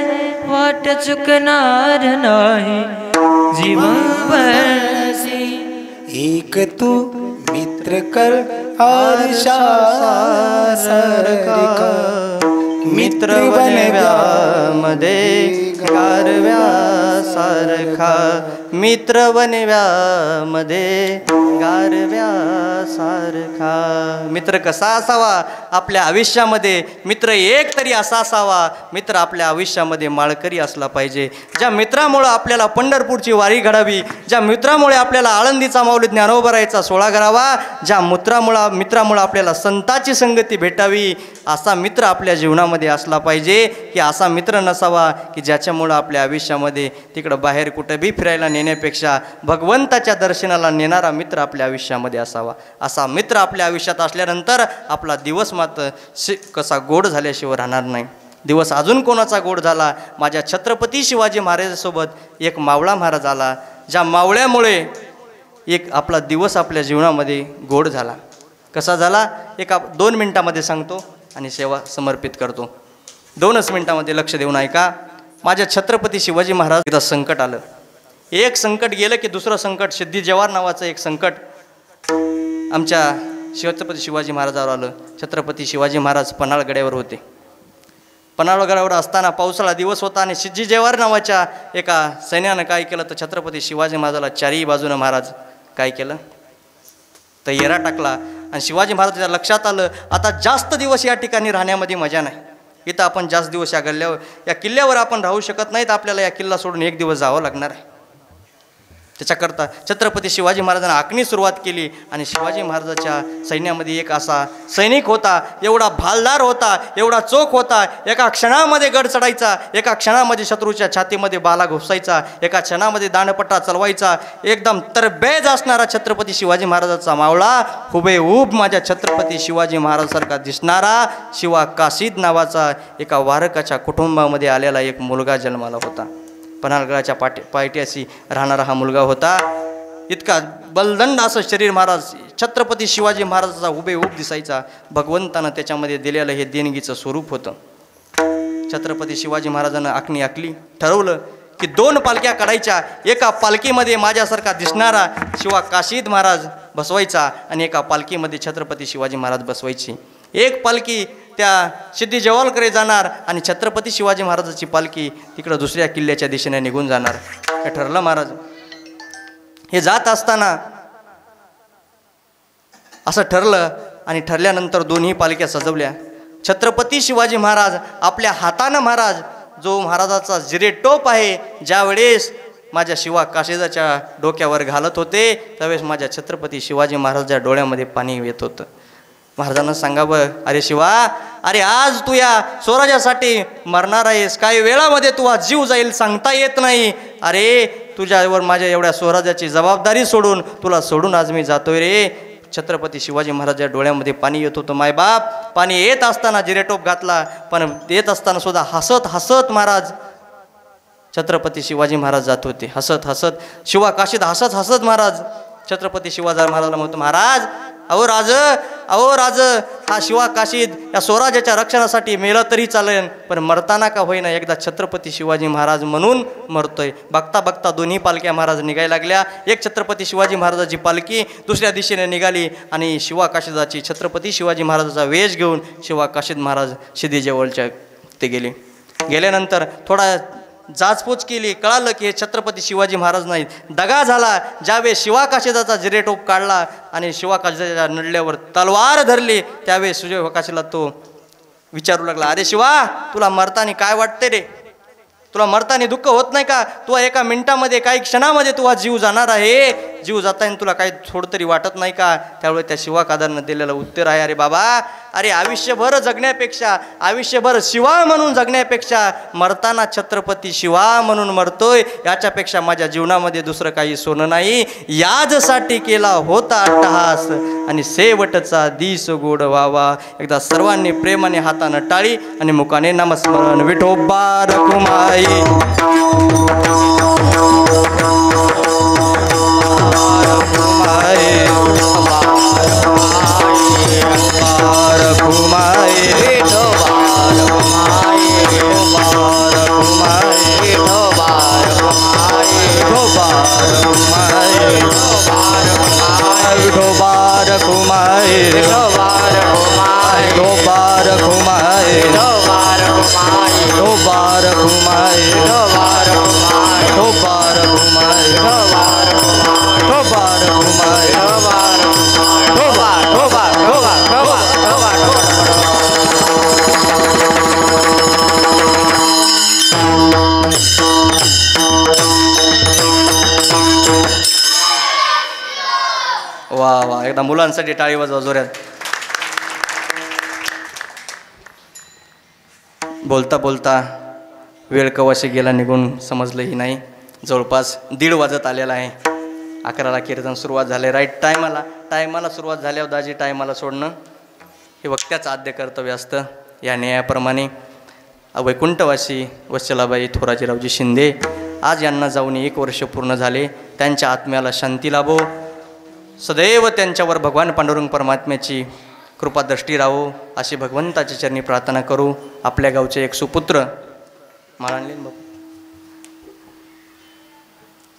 वाट चुकणार नाही जीवनभर असे. एक तू मित्र कर आरशासारखा, मित्र बनव्यामध्ये गारव्यासारखा, मित्र बनव्यामध्ये गारव्यासारखा. मित्र कसा असावा आपल्या आयुष्यामध्ये? मित्र एक तरी असा असावा, मित्र आपल्या आयुष्यामध्ये माळकरी असला पाहिजे. ज्या मित्रामुळं आपल्याला पंढरपूरची वारी घडावी, ज्या मित्रामुळे आपल्याला आळंदीचा माऊली ज्ञानोबरायचा सोहळा करावा, ज्या मित्रामुळं आपल्याला संताची संगती भेटावी, असा मित्र आपल्या जीवनामध्ये असला पाहिजे. की असा मित्र नसावा की ज्याच्यामुळं आपल्या आयुष्यामध्ये तिकडं बाहेर कुठं बी फिरायला नेण्यापेक्षा भगवंताच्या दर्शनाला नेणारा मित्र आपल्या आयुष्यामध्ये असावा. असा मित्र आपल्या आयुष्यात असल्यानंतर आपला दिवस मात्र कसा गोड झाल्याशिवाय राहणार नाही. दिवस अजून कोणाचा गोड झाला? माझ्या छत्रपती शिवाजी महाराजांसोबत एक मावळा महाराज आला, ज्या मावळ्यामुळे एक आपला दिवस आपल्या जीवनामध्ये गोड झाला. कसा झाला? 2 मिनिटामध्ये सांगतो आणि सेवा समर्पित करतो. 2च मिनिटामध्ये लक्ष देऊन ऐका. माझ्या छत्रपती शिवाजी महाराज एकदा संकट आलं. एक संकट गेलं की दुसरं संकट, सिद्धी जवाहर नावाचं एक संकट आमच्या छत्रपती शिवाजी महाराजावर आलं. छत्रपती शिवाजी महाराज पन्हाळगडावर होते. पन्हाळगडावर असताना पावसाळा दिवस होता आणि सिद्धी जवाहर नावाच्या एका सैन्यानं काय केलं तर छत्रपती शिवाजी महाराजाला चारही बाजूनं महाराज काय केलं तर येरा टाकला. आणि शिवाजी महाराजाच्या लक्षात आलं आता जास्त दिवस या ठिकाणी राहण्यामध्ये मजा नाही. इथं आपण जास्त दिवस या किल्ल्यावर आपण राहू शकत नाहीत. आपल्याला या किल्ला सोडून एक दिवस जावं लागणार आहे. त्याच्याकरता छत्रपती शिवाजी महाराजांना आखणी सुरुवात केली. आणि शिवाजी महाराजाच्या सैन्यामध्ये एक असा सैनिक होता, एवढा भालदार होता, एवढा चोख होता, एका क्षणामध्ये गड चढायचा, एका क्षणामध्ये शत्रूच्या छातीमध्ये बाला घुसायचा, एका क्षणामध्ये दांडपट्टा चालवायचा, एकदम तरबेज असणारा छत्रपती शिवाजी महाराजाचा मावळा हुबेहूब माझ्या छत्रपती शिवाजी महाराजांसारखा दिसणारा शिवा काशीद नावाचा एका वारकाच्या कुटुंबामध्ये आलेला एक मुलगा जन्माला होता. पन्हाळगडाच्या पायथ्याशी राहणारा हा मुलगा होता. इतका बलदंड असं शरीर महाराज छत्रपती शिवाजी महाराजाचा हुबेहूब दिसायचा. भगवंतानं त्याच्यामध्ये दिलेलं हे देणगीचं स्वरूप होतं. छत्रपती शिवाजी महाराजांनं आखणी आखली, ठरवलं की 2 पालख्या काढायच्या. एका पालखीमध्ये माझ्यासारखा दिसणारा शिवा काशीद महाराज बसवायचा आणि एका पालखीमध्ये छत्रपती शिवाजी महाराज बसवायची. एक पालखी त्या सिद्धी जवालकडे जाणार आणि छत्रपती शिवाजी महाराजाची पालखी तिकडं दुसऱ्या किल्ल्याच्या दिशेने निघून जाणार. हे ठरलं महाराज. हे जात असताना असं ठरलं आणि ठरल्यानंतर दोन्ही पालख्या सजवल्या. छत्रपती शिवाजी महाराज आपल्या हातानं महाराज जो महाराजाचा जिरेटोप आहे ज्यावेळेस माझ्या शिवा काशीदाच्या डोक्यावर घालत होते त्यावेळेस माझ्या छत्रपती शिवाजी महाराजाच्या डोळ्यामध्ये पाणी येत होतं. महाराजांना सांगावं, अरे शिवा, अरे आज तू या स्वराज्यासाठी मरणार आहेस, काही वेळामध्ये तू आज जीव जाईल सांगता येत नाही. अरे तुझ्यावर माझ्या एवढ्या स्वराज्याची जबाबदारी सोडून तुला सोडून आज मी जातोय रे. छत्रपती शिवाजी महाराजांच्या डोळ्यामध्ये पाणी येत होतं. मायबाप पाणी येत असताना जिरेटोप घातला, पण येत असताना सुद्धा हसत हसत महाराज छत्रपती शिवाजी महाराज जात होते. हसत हसत शिवा काशीद हसत हसत महाराज छत्रपती शिवाजी महाराजांना म्हणतो, महाराज अहो राज हा शिवा काशीद या स्वराज्याच्या रक्षणासाठी मेलं तरी चालेल, पण मरताना का होईना एकदा छत्रपती शिवाजी महाराज म्हणून मरतोय. बघता बघता दोन्ही पालख्या महाराज निघायला लागल्या. एक छत्रपती शिवाजी महाराजाची पालखी दुसऱ्या दिशेने निघाली आणि शिवा काशीदाची छत्रपती शिवाजी महाराजाचा वेश घेऊन शिवा काशीद महाराज सिद्धी जवळच्या ते गेल्यानंतर थोडा जाचपूच केली. कळालं की हे छत्रपती शिवाजी महाराज नाहीत. दगा झाला. ज्यावेळेस शिवा काशीदाचा जिरेटोप काढला आणि शिवा काशीदाच्या नडल्यावर तलवार धरली त्यावेळेस शिवा काशीला तो विचारू लागला, अरे शिवा तुला मरताना काय वाटते रे? तुला मरताना दुःख होत नाही का? तू एका मिनिटामध्ये काही क्षणामध्ये तुझा जीव जाणार आहे, जीव जाताना तुला काही थोडं तरी वाटत नाही का? त्यावेळी त्या शिवा कादारनं दिलेलं उत्तर आहे, अरे बाबा, अरे आयुष्यभर जगण्यापेक्षा आयुष्यभर शिवा म्हणून जगण्यापेक्षा मरताना छत्रपती शिवा म्हणून मरतोय याच्यापेक्षा माझ्या जीवनामध्ये दुसरं काही सोनं नाही. याजसाठी केला होता अट्टहास आणि शेवटचा दिस गोड व्हावा. एकदा सर्वांनी प्रेमाने हातानं टाळी आणि मुखाने नामस्मरण. विठोबा रखुमाई कुमार आता मुलांसाठी टाळी वाजवा जोरात. बोलता बोलता वेळ कवाशी गेला निघून समजलंही नाही. जवळपास 1:30 वाजत आलेला आहे. 11ला कीर्तन सुरुवात झाले. राईट टायमाला सुरुवात झाल्यावर दाजी टायमाला सोडणं हे वक्त्याचं आद्य कर्तव्य असतं. या न्यायाप्रमाणे वैकुंठवासी वत्सलाबाई थोराजीरावजी शिंदे आज यांना जाऊन 1 वर्ष पूर्ण झाले. त्यांच्या आत्म्याला शांती लाभो, सदैव त्यांच्यावर भगवान पांडुरंग परमात्म्याची कृपादृष्टी राहो अशी भगवंताच्या चरणी प्रार्थना करू. आपल्या गावचे एक सुपुत्र माळांले बाबू,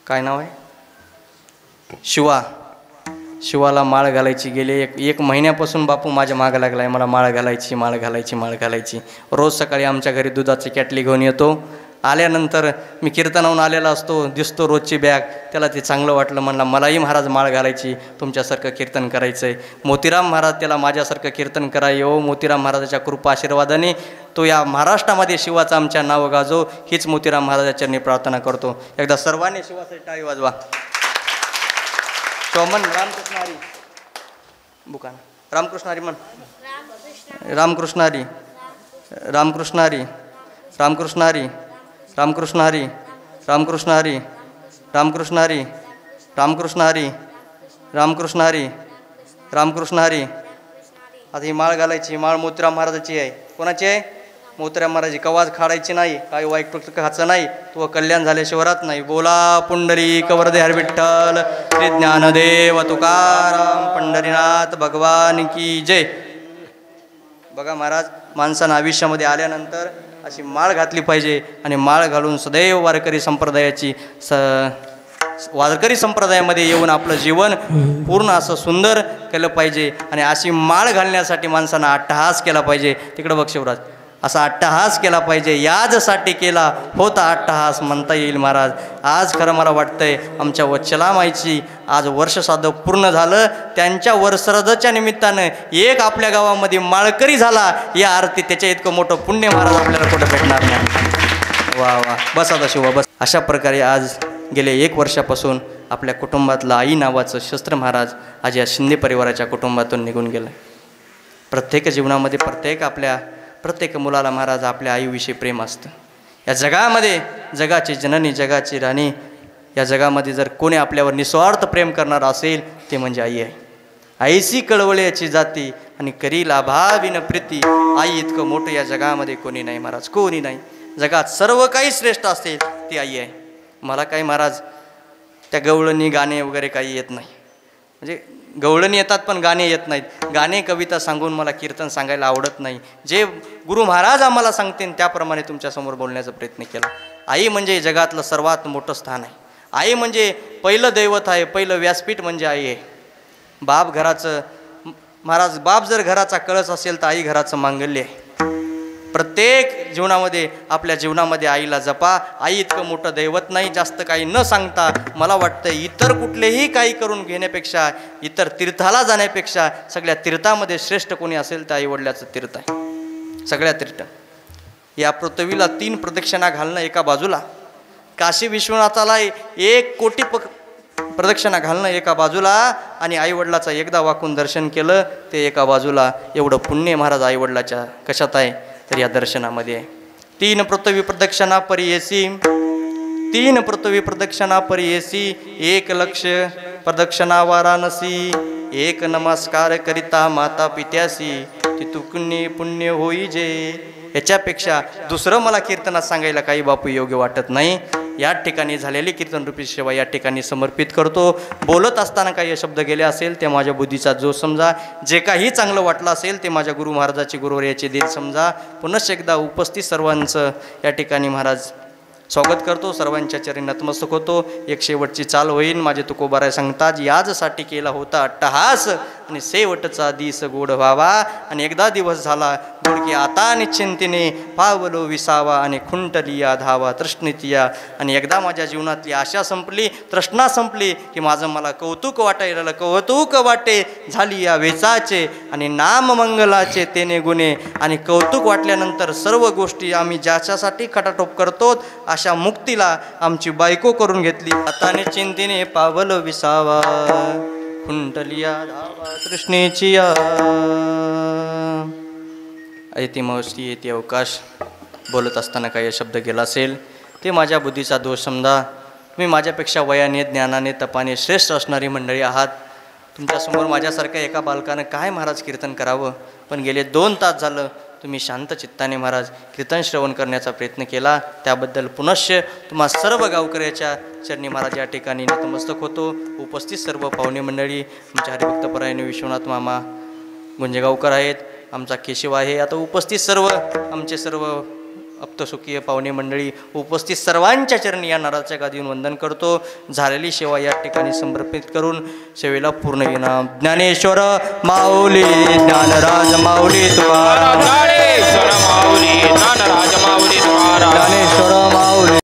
काय नाव आहे, शिवाला माळ घालायची. गेले एक महिन्यापासून बापू माझ्या मागं लागला आहे, मला माळ घालायची. रोज सकाळी आमच्या घरी दुधाची कॅटली घेऊन येतो. आल्यानंतर मी कीर्तनाहून आलेला असतो, दिसतो रोजची बॅग. त्याला ते चांगलं वाटलं, म्हणला मलाही महाराज माळ घालायची, तुमच्यासारखं कीर्तन करायचं आहे. मोतीराम महाराज त्याला माझ्यासारखं कीर्तन कराय हो. मोतीराम महाराजाच्या कृपा आशीर्वादाने तो या महाराष्ट्रामध्ये शिवाचं आमच्या नाव गाजो हीच मोतीराम महाराजाच्या चरणी प्रार्थना करतो. एकदा सर्वांनी शिवासाठी टाळी वाजवा. शोमन रामकृष्ण हरी बुकान रामकृष्ण हरी म्हण. रामकृष्ण हरी रामकृष्ण हरी रामकृष्ण हरी रामकृष्ण हरी रामकृष्ण हरी रामकृष्ण हरी रामकृष्ण हरी रामकृष्ण हरी रामकृष्ण हरी. आता ही माळ घालायची. माळ मोतीराम महाराजाची आहे. कोणाची आहे? मोतीराम महाराजी. कवाज खाडायची नाही, काही वाईट खायचं नाही, तो कल्याण झाल्याशिवाय राहत नाही. बोला पुंडलिक वरदे हर विठ्ठल श्री ज्ञानदेव तुकाराम पंढरीनाथ भगवान की जय. बघा महाराज, माणसानं आयुष्यामध्ये आल्यानंतर अशी माळ घातली पाहिजे आणि माळ घालून सदैव वारकरी संप्रदायामध्ये येऊन आपलं जीवन पूर्ण असं सुंदर केलं पाहिजे. आणि अशी माळ घालण्यासाठी माणसानं अट्टहास केला पाहिजे. तिकडं बघ शिवराज, असा अट्टहास केला पाहिजे. याजसाठी केला होता अट्टहास म्हणता येईल महाराज. आज खरं मला वाटतंय आमच्या वत्सलामाईची आज वर्षश्राद्ध पूर्ण झालं. त्यांच्या वर्षश्राद्धाच्या निमित्तानं एक आपल्या गावामध्ये माळकरी झाला, या आरती त्याच्या इतकं मोठं पुण्य महाराज आपल्याला कुठं भेटणार नाही. वा वा, बस आता शिवा बस. अशा प्रकारे आज गेले 1 वर्षापासून आपल्या कुटुंबातलं आई नावाचं शस्त्र महाराज आज या शिंदे परिवाराच्या कुटुंबातून निघून गेलं. प्रत्येक जीवनामध्ये प्रत्येक मुलाला महाराज आपल्या आईविषयी प्रेम असतं. या जगामध्ये जगाची जननी जगाची राणी, या जगामध्ये जर कोणी आपल्यावर निस्वार्थ प्रेम करणार असेल ते म्हणजे आई आहे. आईची कळवळ्याची जाती आणि करील अभाविन प्रीती. आई इतकं मोठं या जगामध्ये कोणी नाही महाराज, कोणी नाही. जगात सर्व काही श्रेष्ठ असेल ती आई आहे. मला काही महाराज त्या गवळणी गाणे वगैरे काही येत नाही. म्हणजे गवळणी येतात पण गाणे येत नाहीत. गाणे कविता सांगून मला कीर्तन सांगायला आवडत नाही. जे गुरु महाराज आम्हाला सांगतील त्याप्रमाणे तुमच्यासमोर बोलण्याचा प्रयत्न केला. आई म्हणजे जगातलं सर्वात मोठं स्थान आहे. आई म्हणजे पहिलं दैवत आहे, पहिलं व्यासपीठ म्हणजे आई आहे. बाप घराचं महाराज, बाप जर घराचा कळस असेल तर आई घराचं मांगल्य आहे. प्रत्येक जीवनामध्ये आपल्या जीवनामध्ये आईला जपा. आई इतकं मोठं दैवत नाही. जास्त काही न सांगता मला वाटतं इतर कुठलेही काही करून घेण्यापेक्षा, इतर तीर्थाला जाण्यापेक्षा सगळ्या तीर्थामध्ये श्रेष्ठ कोणी असेल तर आईवडिलाचं तीर्थ आहे. सगळ्या तीर्थ या पृथ्वीला 3 प्रदक्षिणा घालणं एका बाजूला, काशी विश्वनाथाला 1 कोटी प्रदक्षिणा घालणं एका बाजूला, आणि आईवडिलाचं एकदा वाकून दर्शन केलं ते एका बाजूला. एवढं पुण्य महाराज आईवडिलाच्या कशात आहे तर या दर्शनामध्ये आहे. 3 पृथ्वी प्रदक्षिणा परियेसी, 3 पृथ्वी प्रदक्षिणा परियेसी, 1 लक्ष प्रदक्षिणा वाराणसी, 1 नमस्कार करिता माता पित्यासी, तितुकुनी पुण्य होई जे. याच्यापेक्षा दुसरं मला कीर्तनात सांगायला काही बापू योग्य वाटत नाही. या ठिकाणी झालेली कीर्तनरूपी सेवा या ठिकाणी समर्पित करतो. बोलत असताना काही शब्द गेले असेल ते माझ्या बुद्धीचा जो समजा, जे काही चांगलं वाटलं असेल ते माझ्या गुरु महाराजाची गुरुवर्याचे देण समजा. पुनश्च एकदा उपस्थित सर्वांचं या ठिकाणी महाराज स्वागत करतो. सर्वांच्या चरणी नतमस्तक होतो. एक शेवटची चाल होईल. माझे तुकोबाराय सांगतात, याजसाठी केला होता अट्टहास आणि शेवटचा दिस गोड व्हावा. आणि एकदा दिवस झाला गोडकी आता निश्चिंतीने पावलो विसावा, आणि खुंटलिया धावा तृष्णितिया. आणि एकदा माझ्या जीवनातली आशा संपली, तृष्णा संपली की माझं मला कौतुक वाटायला कौतुक वाटे झाली या वेचाचे आणि नाममंगलाचे तेने गुणे. आणि कौतुक वाटल्यानंतर सर्व गोष्टी आम्ही ज्याच्यासाठी खटाटोप करतो अशा मुक्तीला आमची बायको करून घेतली. आता निश्चिंतीने पावलो विसावा, कुंटलिया धावा तृष्णेची या ऐती मस्ती येते अवकाश बोलत असताना काही शब्द गेला असेल ते माझ्या बुद्धीचा दोष समजा. तुम्ही माझ्यापेक्षा वयाने ज्ञानाने तपाने श्रेष्ठ असणारी मंडळी आहात. तुमच्यासमोर माझ्यासारख्या एका बालकानं काय महाराज कीर्तन करावं, पण गेले 2 तास झालं तुम्ही शांत चित्ताने महाराज कीर्तन श्रवण करण्याचा प्रयत्न केला. त्याबद्दल पुनश्च तुम्हा सर्व गावकऱ्याच्या चरणी महाराज या ठिकाणी नतमस्तक होतो. उपस्थित सर्व पाहुणे मंडळी, आमच्या हरिभक्तपरायण विश्वनाथ मामा गुंजेगावकर आहेत, आमचा केशव आहे. आता उपस्थित सर्व आमचे सर्व अप्तसुखीय पाहुणे मंडळी, उपस्थित सर्वांच्या चरणी या नारळाच्या गादीवर वंदन करतो. झालेली सेवा या ठिकाणी समर्पित करून सेवेला पूर्ण विराम. ज्ञानेश्वर माऊली, ज्ञानराज माऊली तुकाराम, ज्ञानेश्वर माऊली, ज्ञानराज माऊली तुकाराम. ज्ञानेश्वर माऊली.